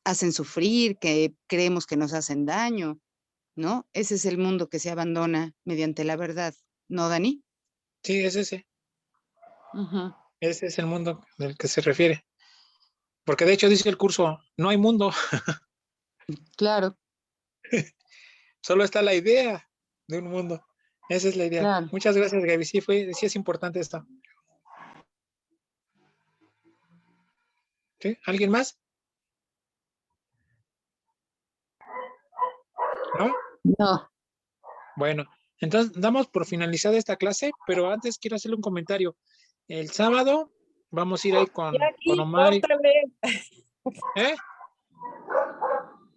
hacen sufrir, que creemos que nos hacen daño, ¿no? Ese es el mundo que se abandona mediante la verdad, ¿no, Dani? Sí, es ese. Ujú. Ese es el mundo del que se refiere. Porque de hecho dice el curso, no hay mundo, Claro, solo está la idea de un mundo. Esa es la idea. claro. Muchas gracias, Gaby. Sí, sí es importante esto. ¿Sí? ¿Alguien más? ¿No? No, Bueno, entonces damos por finalizada esta clase, pero antes quiero hacerle un comentario. El sábado vamos a ir ahí con Jackie, Omar. córtale, ¿Eh?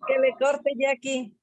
que le corte, Jackie.